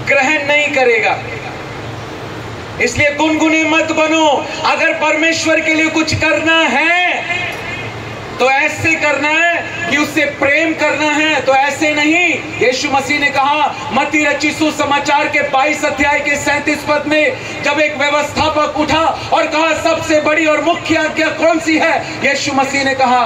ग्रहण नहीं करेगा। इसलिए गुनगुनी मत बनो। अगर परमेश्वर के लिए कुछ करना है तो ऐसे करना है कि उससे प्रेम करना है, तो ऐसे नहीं। यीशु मसीह ने कहा मत्ती रचित सुसमाचार के 22 अध्याय के 37 पद में, जब एक व्यवस्थापक उठा और कहा सबसे बड़ी और मुख्य आज्ञा कौन सी है? यीशु मसीह ने कहा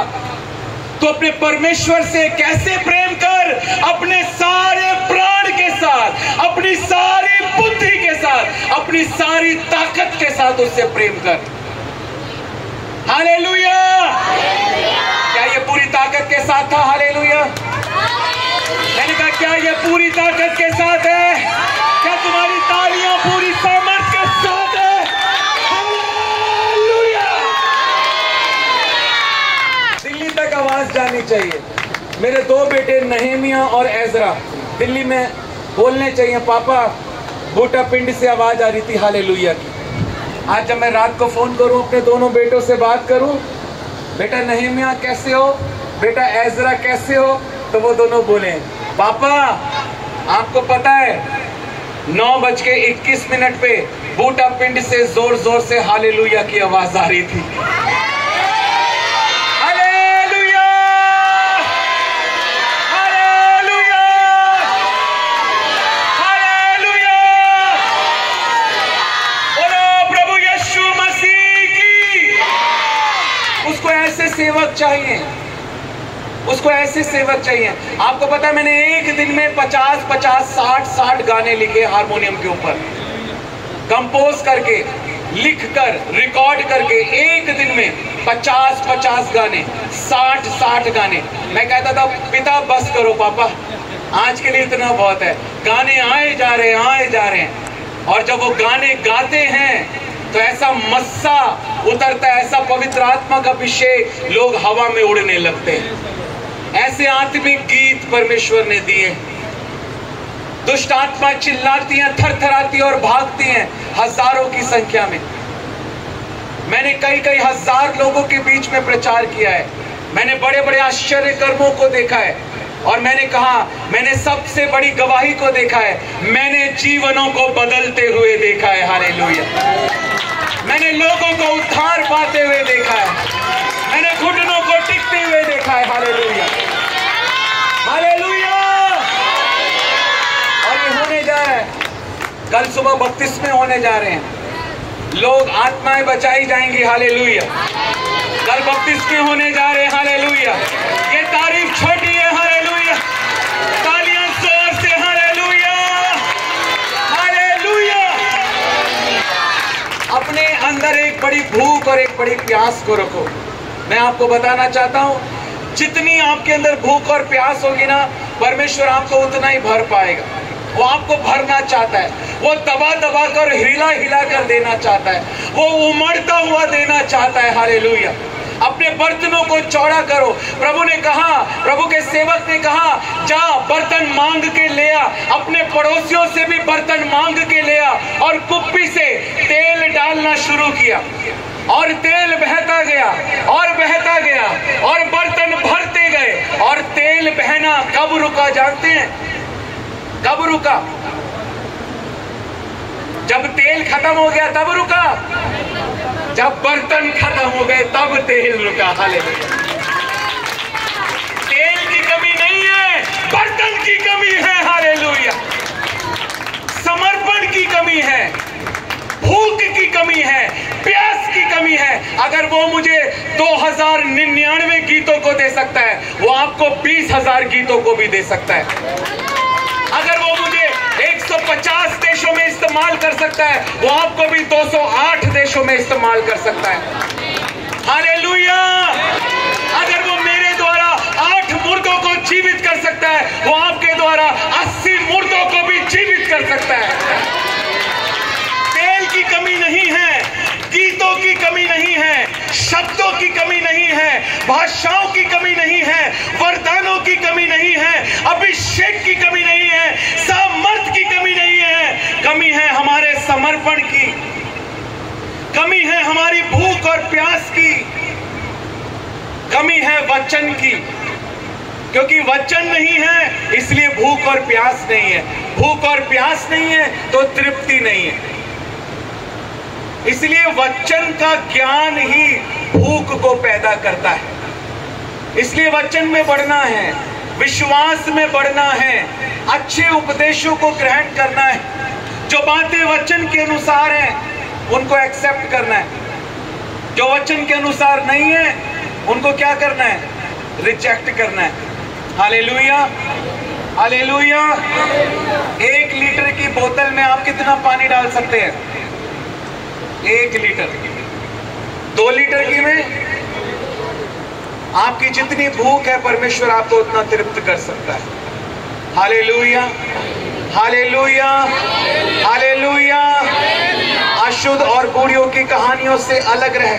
तो अपने परमेश्वर से कैसे प्रेम कर? अपने सारे प्राण के साथ, अपनी सारी बुद्धि के साथ, अपनी सारी ताकत के साथ उससे प्रेम कर। हालेलुया! क्या ये पूरी ताकत के साथ था? हालेलुया! मैंने कहा क्या ये पूरी ताकत के साथ है? क्या तुम्हारी तालियां पूरी सामर्थ के साथ है? हालेलुया! दिल्ली तक आवाज जानी चाहिए। मेरे 2 बेटे नहेमिया और एजरा दिल्ली में बोलने चाहिए। पापा बूटा पिंड से आवाज आ रही थी हालेलुया की। आज जब मैं रात को फोन करूं, अपने दोनों बेटों से बात करूं, बेटा नहेमिया कैसे हो, बेटा एजरा कैसे हो, तो वो दोनों बोले पापा आपको पता है 9:21 पे बूटा पिंड से जोर जोर से हालेलुया की आवाज आ रही थी। सेवक चाहिए, उसको ऐसे सेवक चाहिए। आपको पता है मैंने एक दिन में 50-50, 60-60 गाने लिखे हारमोनियम के ऊपर, कंपोज करके, लिखकर, रिकॉर्ड करके एक दिन में 50-50 गाने, 60-60 गाने। मैं कहता था पिता बस करो पापा, आज के लिए इतना बहुत है। गाने आए जा रहे हैं और जब वो गाने गाते हैं तो ऐसा मस्सा उतरता है, ऐसा पवित्र आत्मा का अभिषेक, लोग हवा में उड़ने लगते हैं। ऐसे आत्मिक गीत परमेश्वर ने दिए। दुष्ट आत्मा चिल्लाती हैं, थरथराती और भागती हैं हजारों की संख्या में। मैंने कई हजार लोगों के बीच में प्रचार किया है। मैंने बड़े बड़े आश्चर्य कर्मों को देखा है और मैंने कहा मैंने सबसे बड़ी गवाही को देखा है, मैंने जीवनों को बदलते हुए देखा है। हालेलुया! मैंने लोगों को उद्धार पाते हुए देखा है, मैंने घुटनों को टिकते हुए देखा है। हालेलुया! हालेलुया! और ये होने जा रहा है। कल सुबह बपतिस्मे होने जा रहे हैं, लोग आत्माएं बचाई जाएंगी। हालेलुया! कल बपतिस्मे होने जा रहे हैं। हालेलुया! ये तारीफ छोटी है। हालेलुया! तालियां जोर से हालेलुया! हालेलुया! अपने अंदर एक बड़ी भूख और एक बड़ी प्यास को रखो। मैं आपको बताना चाहता हूं, जितनी आपके अंदर भूख और प्यास होगी ना, परमेश्वर आपको उतना ही भर पाएगा। वो आपको भरना चाहता है, वो दबा दबा कर, हिला हिला कर देना चाहता है, वो उमड़ता हुआ देना चाहता है। हालेलुया! अपने बर्तनों को चौड़ा करो। प्रभु ने कहा, प्रभु के सेवक ने कहा, जा बर्तन मांग के ले आ। अपने पड़ोसियों से भी बर्तन मांग के ले आ और कुप्पी से तेल डालना शुरू किया और तेल बहता गया और बहता गया और बर्तन भरते गए। और तेल बहना कब रुका जानते हैं? कब रुका? जब तेल खत्म हो गया तब रुका। जब बर्तन खत्म हो गए तब तेल रुका। हालेलुया! तेल की कमी नहीं है, बर्तन की कमी है। हालेलुया! समर्पण की कमी है, भूख की कमी है, प्यास की कमी है। अगर वो मुझे 2099 गीतों को दे सकता है, वो आपको 20,000 गीतों को भी दे सकता है। अगर वो मुझे 150 देशों में इस्तेमाल कर सकता है, वो आपको भी 208 देशों में इस्तेमाल कर सकता है। हालेलुया! अगर वो मेरे द्वारा 8 मुर्दों को जीवित कर सकता है, वो आपके द्वारा 80 मुर्दों को भी जीवित कर सकता है। तेल की कमी नहीं है, गीतों की कमी नहीं है, शब्दों की कमी नहीं है, भाषाओं की कमी नहीं है, वरदानों की कमी नहीं है, अभिषेक की कमी नहीं है, सामर्थ की कमी नहीं है। कमी है हमारे समर्पण की, कमी है हमारी भूख और प्यास की, कमी है वचन की। क्योंकि वचन नहीं है इसलिए भूख और प्यास नहीं है, भूख और प्यास नहीं है तो तृप्ति नहीं है। इसलिए वचन का ज्ञान ही भूख को पैदा करता है। इसलिए वचन में बढ़ना है, विश्वास में बढ़ना है, अच्छे उपदेशों को ग्रहण करना है, जो बातें वचन के अनुसार हैं उनको एक्सेप्ट करना है, जो वचन के अनुसार नहीं है उनको क्या करना है, रिजेक्ट करना है। Hallelujah, hallelujah. 1 लीटर की बोतल में आप कितना पानी डाल सकते हैं? 1 लीटर। 2 लीटर की में आपकी जितनी भूख है परमेश्वर आपको उतना तृप्त कर सकता है। Hallelujah, hallelujah, hallelujah. अशुद्ध और बूढ़ियों की कहानियों से अलग रहे,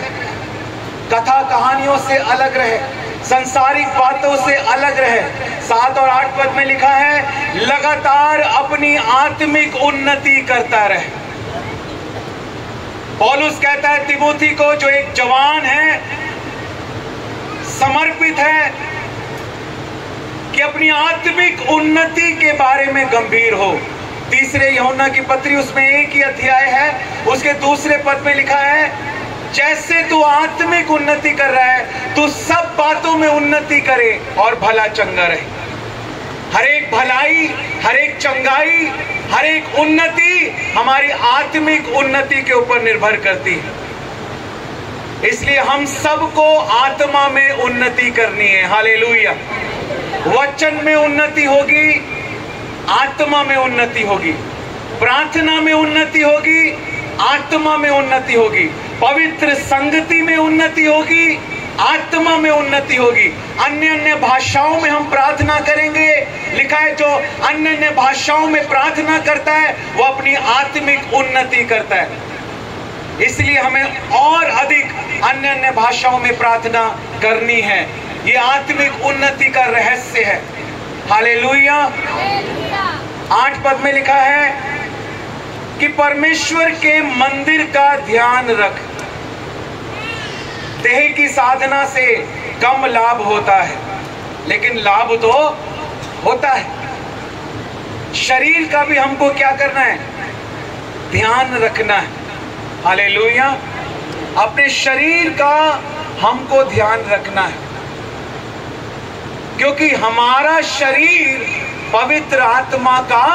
कथा कहानियों से अलग रहे, संसारिक बातों से अलग रहे। 7 और 8 पद में लिखा है, लगातार अपनी आत्मिक उन्नति करता रहे। पौलुस कहता है तिमोथी को, जो एक जवान है, समर्पित है, कि अपनी आत्मिक उन्नति के बारे में गंभीर हो। 3 यूहन्ना की पत्री, उसमें 1 ही अध्याय है, उसके 2 पद में लिखा है, जैसे तू आत्मिक उन्नति कर रहा है तू सब बातों में उन्नति करे और भला चंगा रहे। हर एक भलाई, हर एक चंगाई, हर एक उन्नति हमारी आत्मिक उन्नति के ऊपर निर्भर करती है। इसलिए हम सबको आत्मा में उन्नति करनी है। हालेलुया। वचन में उन्नति होगी, आत्मा में उन्नति होगी, प्रार्थना में उन्नति होगी, आत्मा में उन्नति होगी, पवित्र संगति में उन्नति होगी, आत्मा में उन्नति होगी। अन्य अन्य भाषाओं में हम प्रार्थना करेंगे। लिखा है जो अन्य अन्य भाषाओं में प्रार्थना करता है वो अपनी आत्मिक उन्नति करता है। इसलिए हमें और अधिक अन्य अन्य भाषाओं में प्रार्थना करनी है। ये आत्मिक उन्नति का रहस्य है। हालेलुया। 8 पद में लिखा है कि परमेश्वर के मंदिर का ध्यान रख। देह की साधना से कम लाभ होता है, लेकिन लाभ तो होता है। शरीर का भी हमको क्या करना है? ध्यान रखना है। हालेलुया। अपने शरीर का हमको ध्यान रखना है, क्योंकि हमारा शरीर पवित्र आत्मा का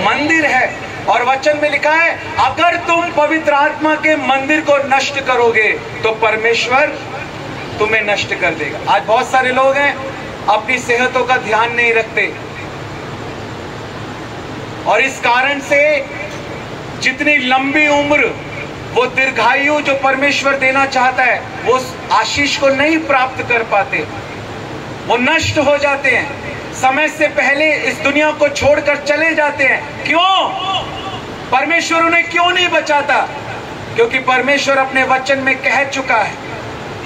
मंदिर है। और वचन में लिखा है, अगर तुम पवित्र आत्मा के मंदिर को नष्ट करोगे तो परमेश्वर तुम्हें नष्ट कर देगा। आज बहुत सारे लोग हैं अपनी सेहतों का ध्यान नहीं रखते, और इस कारण से जितनी लंबी उम्र, वो दीर्घायु जो परमेश्वर देना चाहता है, वो आशीष को नहीं प्राप्त कर पाते, वो नष्ट हो जाते हैं, समय से पहले इस दुनिया को छोड़कर चले जाते हैं। क्यों? परमेश्वर उन्हें क्यों नहीं बचाता? क्योंकि परमेश्वर अपने वचन में कह चुका है,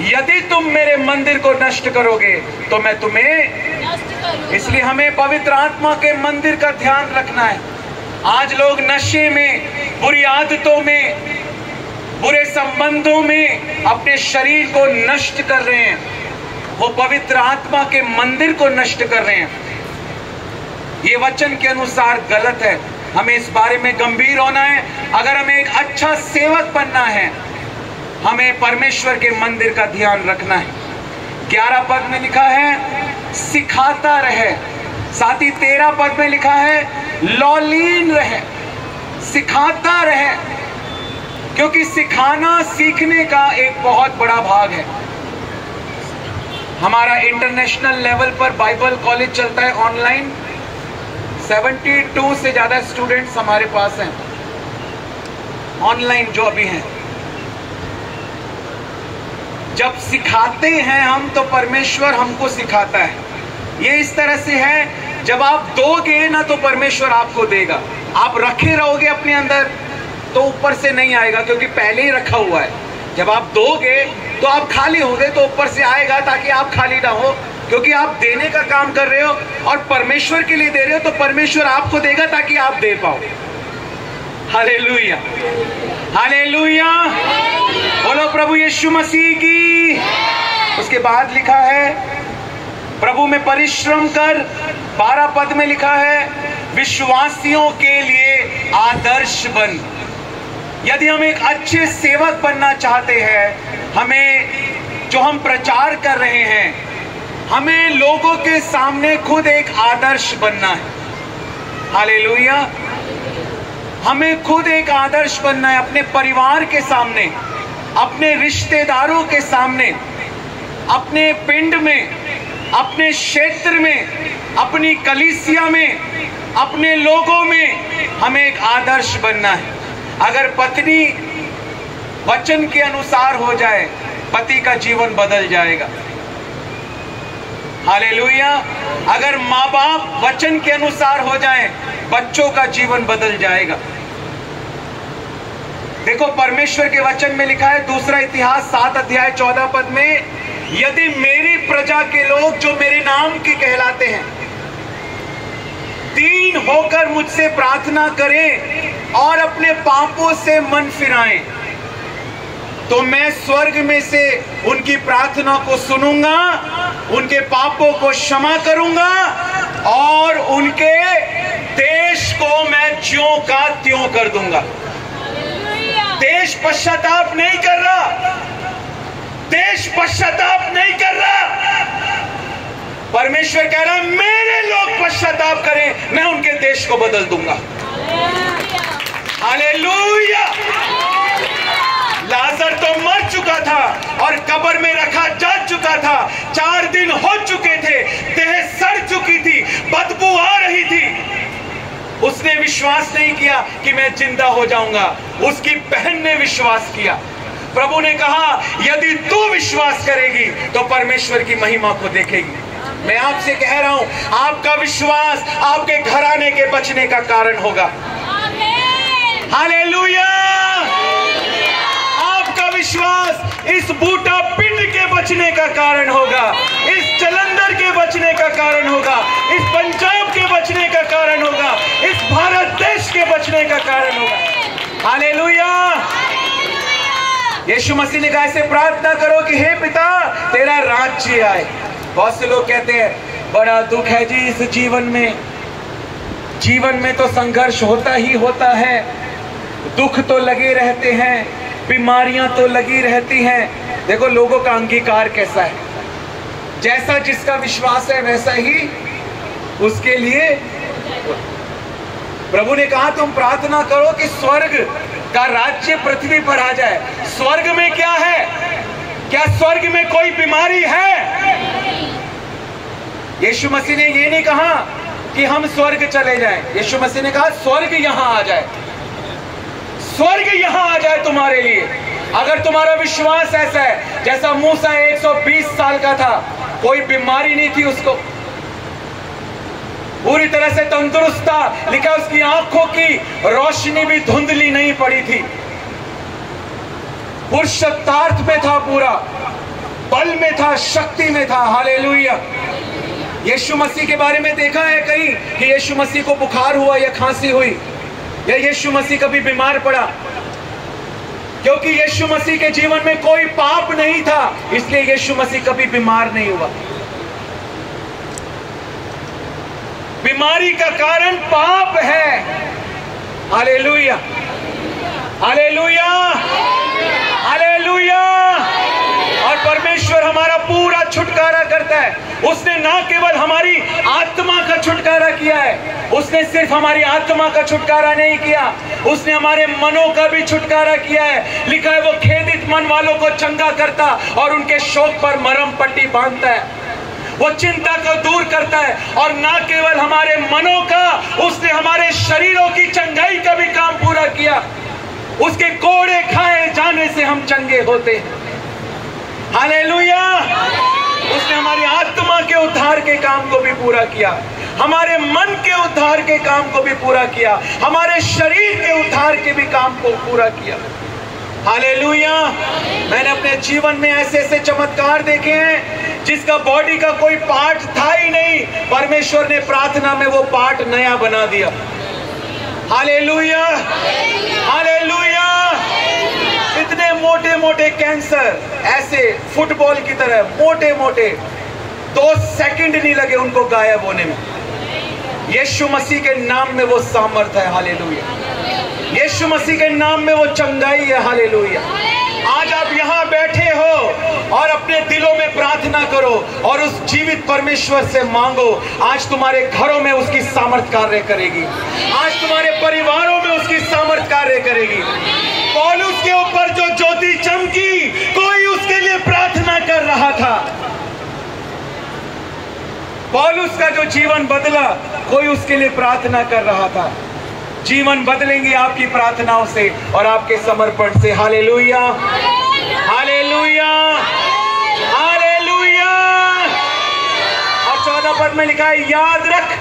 यदि तुम मेरे मंदिर को नष्ट करोगे तो मैं तुम्हें। इसलिए हमें पवित्र आत्मा के मंदिर का ध्यान रखना है। आज लोग नशे में, बुरी आदतों में, बुरे संबंधों में अपने शरीर को नष्ट कर रहे हैं। वो पवित्र आत्मा के मंदिर को नष्ट कर रहे हैं। ये वचन के अनुसार गलत है। हमें इस बारे में गंभीर होना है। अगर हमें एक अच्छा सेवक बनना है, हमें परमेश्वर के मंदिर का ध्यान रखना है। 11 पद में लिखा है, सिखाता रहे। साथ ही 13 पद में लिखा है, लौलीन रहे, सिखाता रहे, क्योंकि सिखाना सीखने का एक बहुत बड़ा भाग है। हमारा इंटरनेशनल लेवल पर बाइबल कॉलेज चलता है ऑनलाइन। 72 से ज्यादा स्टूडेंट्स हमारे पास हैं ऑनलाइन जो अभी हैं। जब सिखाते हैं हम तो परमेश्वर हमको सिखाता है। ये इस तरह से है, जब आप दोगे ना तो परमेश्वर आपको देगा। आप रखे रहोगे अपने अंदर तो ऊपर से नहीं आएगा, क्योंकि पहले ही रखा हुआ है। जब आप दोगे तो आप खाली होगे तो ऊपर से आएगा, ताकि आप खाली ना हो, क्योंकि आप देने का काम कर रहे हो और परमेश्वर के लिए दे रहे हो, तो परमेश्वर आपको देगा ताकि आप दे पाओ। हालेलुया, हालेलुया, बोलो प्रभु यीशु मसीह की। उसके बाद लिखा है, प्रभु में परिश्रम कर। 12 पद में लिखा है, विश्वासियों के लिए आदर्श बन। यदि हम एक अच्छे सेवक बनना चाहते हैं, हमें जो हम प्रचार कर रहे हैं हमें लोगों के सामने खुद एक आदर्श बनना है। हालेलुया। हमें खुद एक आदर्श बनना है, अपने परिवार के सामने, अपने रिश्तेदारों के सामने, अपने पिंड में, अपने क्षेत्र में, अपनी कलीसिया में, अपने लोगों में हमें एक आदर्श बनना है। अगर पत्नी वचन के अनुसार हो जाए, पति का जीवन बदल जाएगा। हालेलुया। अगर माँ बाप वचन के अनुसार हो जाए, बच्चों का जीवन बदल जाएगा। देखो परमेश्वर के वचन में लिखा है, दूसरा इतिहास 7 अध्याय 14 पद में, यदि मेरी प्रजा के लोग जो मेरे नाम के कहलाते हैं दीन होकर मुझसे प्रार्थना करें और अपने पापों से मन फिराएं, तो मैं स्वर्ग में से उनकी प्रार्थना को सुनूंगा, उनके पापों को क्षमा करूंगा और उनके देश को मैं ज्यों का त्यों कर दूंगा। देश पश्चाताप नहीं कर रहा, देश पश्चाताप नहीं कर रहा। परमेश्वर कह रहा है मेरे लोग पश्चाताप करें, मैं उनके देश को बदल दूंगा। हालेलुया। लाजर तो मर चुका था और कब्र में रखा जा चुका था, 4 दिन हो चुके थे, देह सड़ चुकी थी, बदबू आ रही थी। उसने विश्वास नहीं किया कि मैं जिंदा हो जाऊंगा, उसकी बहन ने विश्वास किया। प्रभु ने कहा यदि तू विश्वास करेगी तो परमेश्वर की महिमा को देखेगी। मैं आपसे कह रहा हूं, आपका विश्वास आपके घराने के बचने का कारण होगा। हालेलुया। आपका विश्वास इस बूटा पिंड के बचने का कारण होगा, इस जलंधर के बचने का कारण होगा, इस पंजाब के बचने का कारण होगा, इस भारत देश के बचने का कारण होगा। हालेलुया। यीशु मसीह ने कहा ऐसे प्रार्थना करो कि हे पिता तेरा राज्य आए। बहुत से लोग कहते हैं बड़ा दुख है जी इस जीवन में तो संघर्ष होता ही होता है, दुख तो लगे रहते हैं, बीमारियां तो लगी रहती हैं। देखो लोगों का अंगीकार कैसा है, जैसा जिसका विश्वास है वैसा ही उसके लिए। प्रभु ने कहा तुम प्रार्थना करो कि स्वर्ग का राज्य पृथ्वी पर आ जाए। स्वर्ग में क्या है? क्या स्वर्ग में कोई बीमारी है? यीशु मसीह ने ये नहीं कहा कि हम स्वर्ग चले जाएं। यीशु मसीह ने कहा स्वर्ग यहां आ जाए, स्वर्ग यहां आ जाए तुम्हारे लिए। अगर तुम्हारा विश्वास ऐसा है जैसा मूसा 120 साल का था, कोई बीमारी नहीं थी उसको, पूरी तरह से तंदुरुस्त था, लिखा उसकी आंखों की रोशनी भी धुंधली नहीं पड़ी थी, पुरुषार्थ में था, पूरा बल में था, शक्ति में था। हालेलुया। यीशु मसीह के बारे में देखा है कहीं कि यीशु मसीह को बुखार हुआ या खांसी हुई या यीशु मसीह कभी बीमार पड़ा? क्योंकि यीशु मसीह के जीवन में कोई पाप नहीं था, इसलिए यीशु मसीह कभी बीमार नहीं हुआ। बीमारी का कारण पाप है। Hallelujah, hallelujah, hallelujah. और परमेश्वर हमारा पूरा छुटकारा करता है। उसने ना केवल हमारी आत्मा का छुटकारा किया है, उसने सिर्फ हमारी आत्मा का छुटकारा नहीं किया, उसने हमारे मनों का भी छुटकारा किया है। लिखा है वो खेदित मन वालों को चंगा करता और उनके शोक पर मरहम पट्टी बांधता है, वो चिंता को दूर करता है। और ना केवल हमारे मनों का, उसने हमारे शरीरों की चंगाई का भी काम पूरा किया। उसके कोड़े खाए जाने से हम चंगे होते हैं। हालेलुया। उसने हमारी आत्मा के उद्धार के काम को भी पूरा किया, हमारे मन के उद्धार के काम को भी पूरा किया, हमारे शरीर के उद्धार के भी काम को पूरा किया। हालेलुया। मैंने अपने जीवन में ऐसे ऐसे चमत्कार देखे हैं जिसका बॉडी का कोई पार्ट था ही नहीं, परमेश्वर ने प्रार्थना में वो पार्ट नया बना दिया। Hallelujah, hallelujah. इतने मोटे मोटे कैंसर, ऐसे फुटबॉल की तरह मोटे मोटे, 2 सेकंड नहीं लगे उनको गायब होने में। यीशु मसीह के नाम में वो सामर्थ है। हालेलुया। यीशु मसीह के नाम में वो चंगाई है। हालेलुया। आज आप यहाँ यहाँ बैठे हो और अपने दिलों में प्रार्थना करो और उस जीवित परमेश्वर से मांगो। आज तुम्हारे घरों में उसकी सामर्थ कार्य करेगी, आज तुम्हारे परिवारों में उसकी सामर्थ कार्य करेगी। पौलुस के ऊपर जो ज्योति चमकी, कोई उसके लिए प्रार्थना कर रहा था। पौलुस का जो जीवन बदला, कोई उसके लिए प्रार्थना कर रहा था। जीवन बदलेंगे आपकी प्रार्थनाओं से और आपके समर्पण से। Hallelujah, hallelujah, hallelujah. और 14 पद में लिखा है, याद रख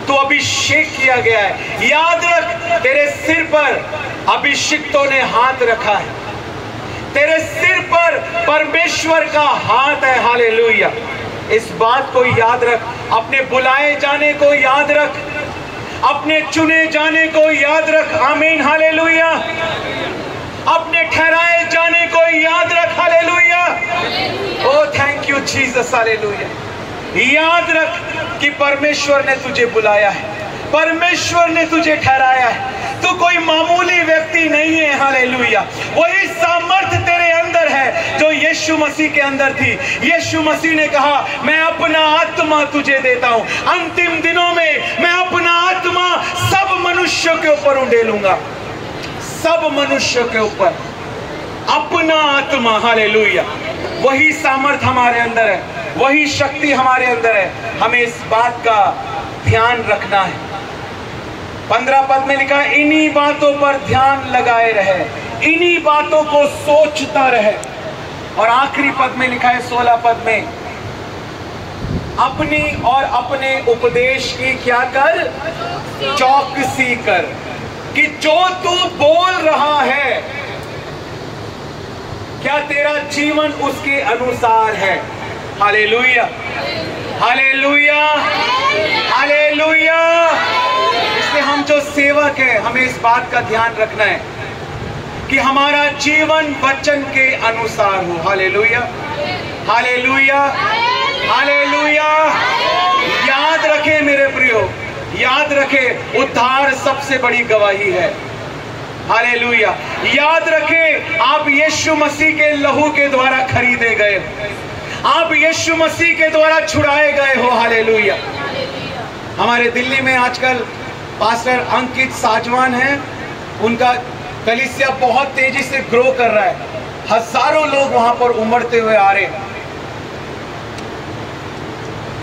तो अभिषेक किया गया है। याद रख तेरे सिर पर अभिषिक्तों ने हाथ रखा है। तेरे सिर पर परमेश्वर का हाथ है। हालेलुया। इस बात को याद रख, अपने बुलाए जाने को याद रख, अपने चुने जाने को याद रख। आमीन, हालेलुया। अपने ठहराए जाने को याद रख। Hallelujah. Oh thank you Jesus, hallelujah. याद रख कि परमेश्वर ने तुझे बुलाया है, परमेश्वर ने तुझे ठहराया है। तू कोई मामूली व्यक्ति नहीं है। हालेलुया। वही सामर्थ तेरे अंदर है जो यीशु मसीह के अंदर थी। यीशु मसीह ने कहा, मैं अपना आत्मा तुझे देता हूं, अंतिम दिनों में मैं अपना आत्मा सब मनुष्यों के ऊपर उंडेलूंगा, सब मनुष्यों के ऊपर अपना आत्मा। हालेलुया। वही सामर्थ हमारे अंदर है, वही शक्ति हमारे अंदर है। हमें इस बात का ध्यान रखना है। 15 पद में लिखा है, इन्हीं बातों पर ध्यान लगाए रहे, इन्हीं बातों को सोचता रहे। और आखिरी पद में लिखा है 16 पद में, अपनी और अपने उपदेश की क्या कर, चौकसी कर, कि जो तू बोल रहा है क्या तेरा जीवन उसके अनुसार है। Hallelujah, hallelujah, hallelujah. इसलिए हम जो सेवक हैं, हमें इस बात का ध्यान रखना है कि हमारा जीवन वचन के अनुसार हो। Hallelujah, hallelujah, hallelujah. याद रखें मेरे प्रियो, याद रखें, उद्धार सबसे बड़ी गवाही है। हालेलुया। याद रखें, आप यीशु मसीह के लहू के द्वारा खरीदे गए, आप यीशु मसीह के द्वारा छुड़ाए गए हो। हालेलुया। हमारे दिल्ली में आजकल पास्टर अंकित साजवान हैं, उनका कलीसिया बहुत तेजी से ग्रो कर रहा है। हजारों लोग वहां पर उमड़ते हुए आ रहे हैं।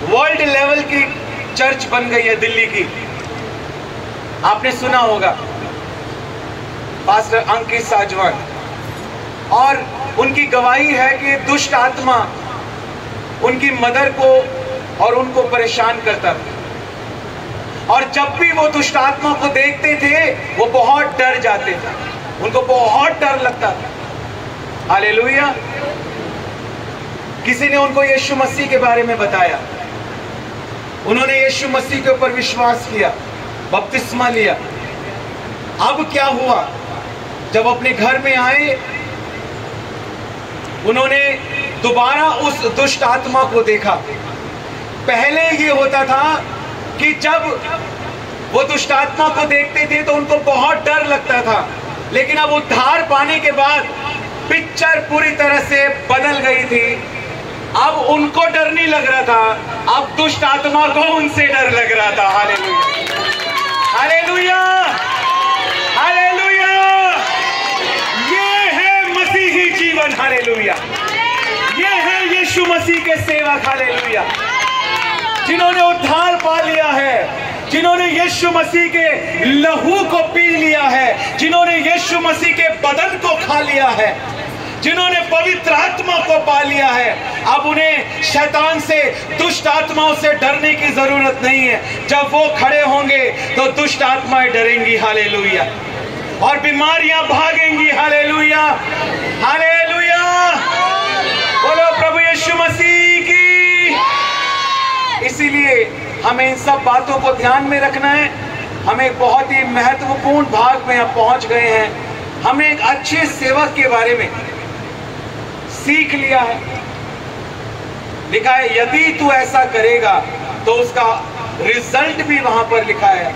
वर्ल्ड लेवल की चर्च बन गई है दिल्ली की। आपने सुना होगा पास्टर अंकित साजवान, और उनकी गवाही है कि दुष्ट आत्मा उनकी मदर को और उनको परेशान करता था, और जब भी वो दुष्ट आत्मा को देखते थे वो बहुत डर जाते थे, उनको बहुत डर लगता था। हालेलुया। किसी ने उनको यीशु मसीह के बारे में बताया, उन्होंने यीशु मसीह के ऊपर विश्वास किया, बपतिस्मा लिया। अब क्या हुआ, जब अपने घर में आए उन्होंने दोबारा उस दुष्ट आत्मा को देखा। पहले ये होता था कि जब वो दुष्ट आत्मा को देखते थे तो उनको बहुत डर लगता था, लेकिन अब उद्धार पाने के बाद पिक्चर पूरी तरह से बदल गई थी। अब उनको डर नहीं लग रहा था, अब दुष्ट आत्मा को उनसे डर लग रहा था। Hallelujah, hallelujah, hallelujah. ये है मसीही जीवन। हालेलुया। ये है यीशु मसीह के सेवक। हालेलुया। जिन्होंने उद्धार पा लिया है, जिन्होंने यीशु मसीह के लहू को पी लिया है, जिन्होंने यीशु मसीह के बदन को खा लिया है, जिन्होंने पवित्र आत्मा को पा लिया है, अब उन्हें शैतान से, दुष्ट आत्माओं से डरने की जरूरत नहीं है। जब वो खड़े होंगे तो दुष्ट आत्माएं डरेंगी। हालेलुया। और बीमारियां भागेंगी। Hallelujah, hallelujah. बोलो प्रभु यीशु मसीह की। इसीलिए हमें इन सब बातों को ध्यान में रखना है। हम एक बहुत ही महत्वपूर्ण भाग में अब पहुंच गए हैं। हमने एक अच्छे सेवक के बारे में सीख लिया है। लिखा है, यदि तू ऐसा करेगा तो उसका रिजल्ट भी वहां पर लिखा है,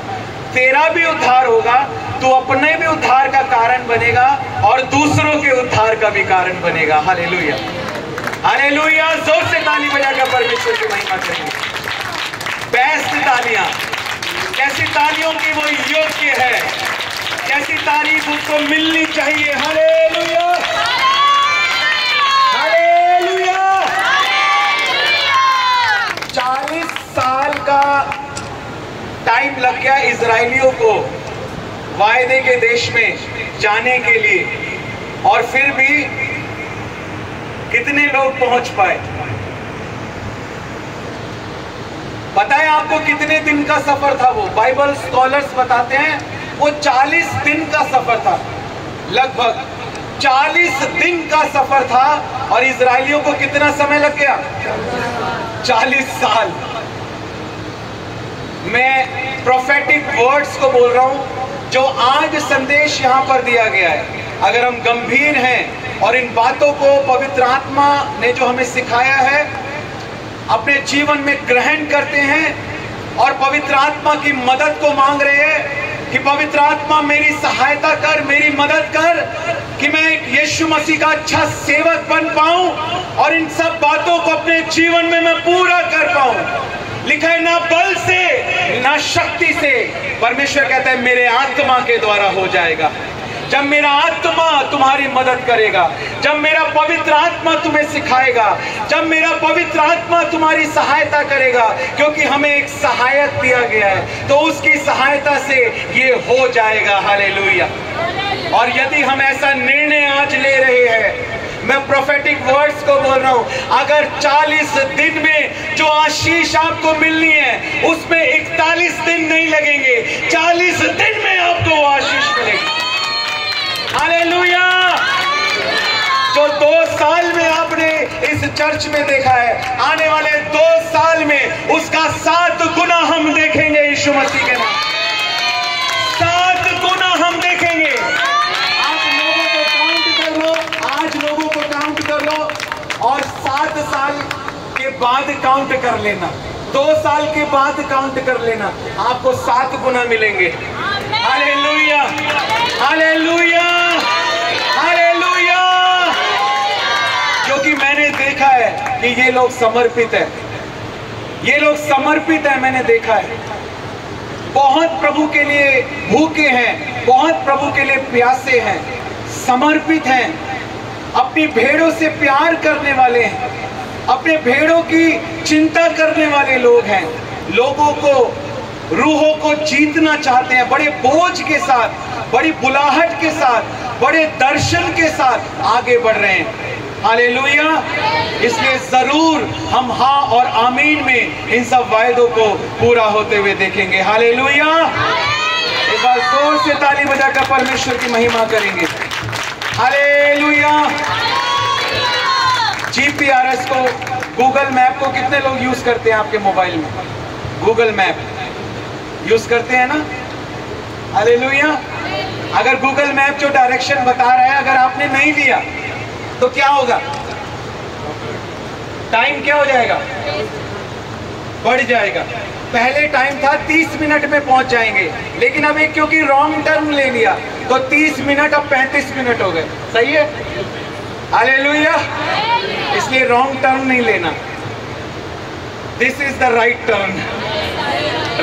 तेरा भी उद्धार होगा, तू अपने भी उद्धार का कारण बनेगा और दूसरों के उद्धार का भी कारण बनेगा। Hallelujah, hallelujah. जोर से ताली बजाकर परमेश्वर की महिमा करेंगे। बेस्ट तालियां, कैसी तालियों की वो योग्य है, कैसी तारीफ उसको मिलनी चाहिए। Hallelujah, hallelujah. 40 साल का टाइम लग गया इजरायलियों को वायदे के देश में जाने के लिए, और फिर भी कितने लोग पहुंच पाए? पता है आपको कितने दिन का सफर था वो? बाइबल स्कॉलर्स बताते हैं वो 40 दिन का सफर था, लगभग 40 दिन का सफर था। और इजरायलियों को कितना समय लग गया? 40 साल। मैं प्रोफेटिक वर्ड्स को बोल रहा हूं जो आज संदेश यहां पर दिया गया है। अगर हम गंभीर हैं और इन बातों को पवित्र आत्मा ने जो हमें सिखाया है अपने जीवन में ग्रहण करते हैं और पवित्र आत्मा की मदद को मांग रहे हैं कि पवित्र आत्मा मेरी सहायता कर, मेरी मदद कर कि मैं एक यीशु मसीह का अच्छा सेवक बन पाऊं और इन सब बातों को अपने जीवन में मैं पूरा कर पाऊं। लिखा है ना बल से ना शक्ति से, परमेश्वर कहता है मेरे आत्मा के द्वारा हो जाएगा। जब मेरा आत्मा तुम्हारी मदद करेगा, जब मेरा पवित्र आत्मा तुम्हें सिखाएगा, जब मेरा पवित्र आत्मा तुम्हारी सहायता करेगा, क्योंकि हमें एक सहायक दिया गया है, तो उसकी सहायता से ये हो जाएगा। हालेलुया। और यदि हम ऐसा निर्णय आज ले रहे हैं, मैं प्रोफेटिक वर्ड्स को बोल रहा हूं, अगर 40 दिन में जो आशीष आपको मिलनी है उसमें 41 दिन नहीं लगेंगे, 40 दिन में आपको वो आशीष मिलेगी। हालेलुया। जो 2 साल में आपने इस चर्च में देखा है, आने वाले 2 साल में उसका 7 गुना हम देखेंगे यीशु मसीह के नाम। 7 गुना हम देखेंगे। आप लोगों को काउंट कर लो, आज लोगों को काउंट कर लो और 7 साल के बाद काउंट कर लेना, 2 साल के बाद काउंट कर लेना, आपको 7 गुना मिलेंगे। Hallelujah, hallelujah, hallelujah. क्योंकि मैंने देखा है कि ये लोग समर्पित है, ये लोग समर्पित है। मैंने देखा है बहुत प्रभु के लिए भूखे हैं, बहुत प्रभु के लिए प्यासे हैं, समर्पित हैं, अपनी भेड़ों से प्यार करने वाले हैं, अपने भेड़ों की चिंता करने वाले लोग हैं, लोगों को रूहों को जीतना चाहते हैं, बड़े बोझ के साथ, बड़ी बुलाहट के साथ, बड़े दर्शन के साथ आगे बढ़ रहे हैं। हालेलुया। इसलिए जरूर हम हाँ और आमीन में इन सब वायदों को पूरा होते हुए देखेंगे। हालेलुया। एक बार जोर से ताली बजाकर परमेश्वर की महिमा करेंगे। हालेलुया। जीपीआरएस को, गूगल मैप को कितने लोग यूज करते हैं आपके मोबाइल में? गूगल मैप यूज करते हैं ना? हालेलुया। अगर गूगल मैप जो डायरेक्शन बता रहा है अगर आपने नहीं लिया तो क्या होगा? टाइम क्या हो जाएगा? बढ़ जाएगा। पहले टाइम था 30 मिनट में पहुंच जाएंगे, लेकिन अब एक क्योंकि रॉन्ग टर्न ले लिया तो 30 मिनट अब 35 मिनट हो गए। सही है? हालेलुया। इसलिए रॉन्ग टर्न नहीं लेना, this is the right turn.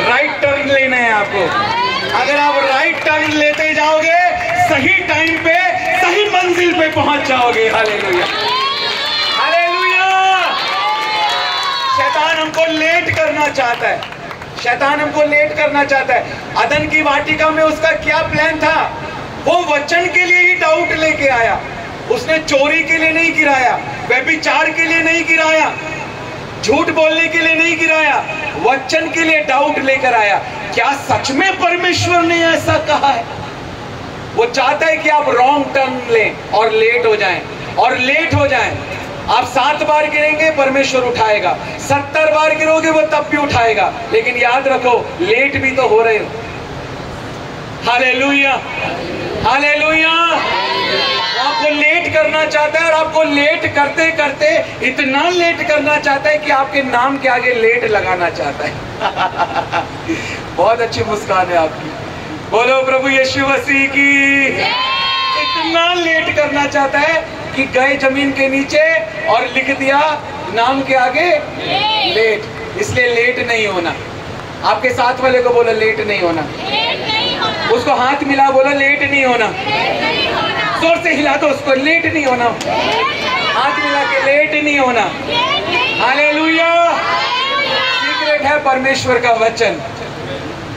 Right turn लेना है आपको। अगर आप राइट टर्न लेते जाओगे सही टाइम पे सही मंजिल पे पहुंच जाओगे। Hallelujah, hallelujah. शैतान हमको लेट करना चाहता है, शैतान हमको लेट करना चाहता है। अदन की वाटिका में उसका क्या प्लान था? वो वचन के लिए ही डाउट लेके आया। उसने चोरी के लिए नहीं गिराया, व्यभिचार के लिए नहीं गिराया, झूठ बोलने के लिए नहीं गिराया, वचन के लिए डाउट लेकर आया। क्या सच में परमेश्वर ने ऐसा कहा है? वो चाहता है कि आप रॉन्ग टर्न लें और लेट हो जाएं, और लेट हो जाएं। आप 7 बार गिरेंगे परमेश्वर उठाएगा, 70 बार गिरोगे वो तब भी उठाएगा, लेकिन याद रखो लेट भी तो हो रहे हो। Hallelujah, hallelujah. आपको लेट करना चाहता है और आपको लेट करते करते इतना लेट करना चाहता है कि आपके नाम के आगे लेट लगाना चाहता है। बहुत अच्छी मुस्कान है आपकी। बोलो प्रभु यीशु मसीह की। इतना लेट करना चाहता है कि गए जमीन के नीचे और लिख दिया नाम के आगे लेट। इसलिए लेट नहीं होना। आपके साथ वाले को बोलो लेट नहीं होना। उसको हाथ मिला, बोलो लेट नहीं होना। जोर से हिला दो उसको, लेट नहीं होना। हाथ मिला के लेट नहीं होना। हालेलुया। सीक्रेट है परमेश्वर का वचन।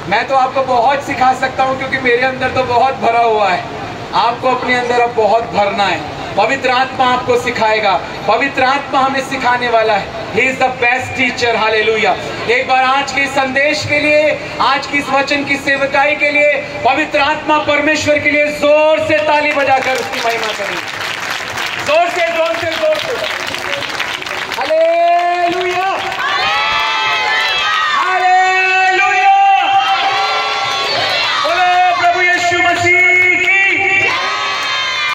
मैं तो आपको बहुत सिखा सकता हूँ क्योंकि मेरे अंदर तो बहुत भरा हुआ है। आपको अपने अंदर अब बहुत भरना है। पवित्र आत्मा आपको सिखाएगा। पवित्र आत्मा हमें सिखाने वाला है। He is the best teacher, hallelujah. एक बार आज के संदेश के लिए, आज की इस वचन की सेवकाई के लिए पवित्र आत्मा परमेश्वर के लिए जोर से ताली बजाकर उसकी महिमा करें। जोर से, जोर से, जोर से। हालेलुया।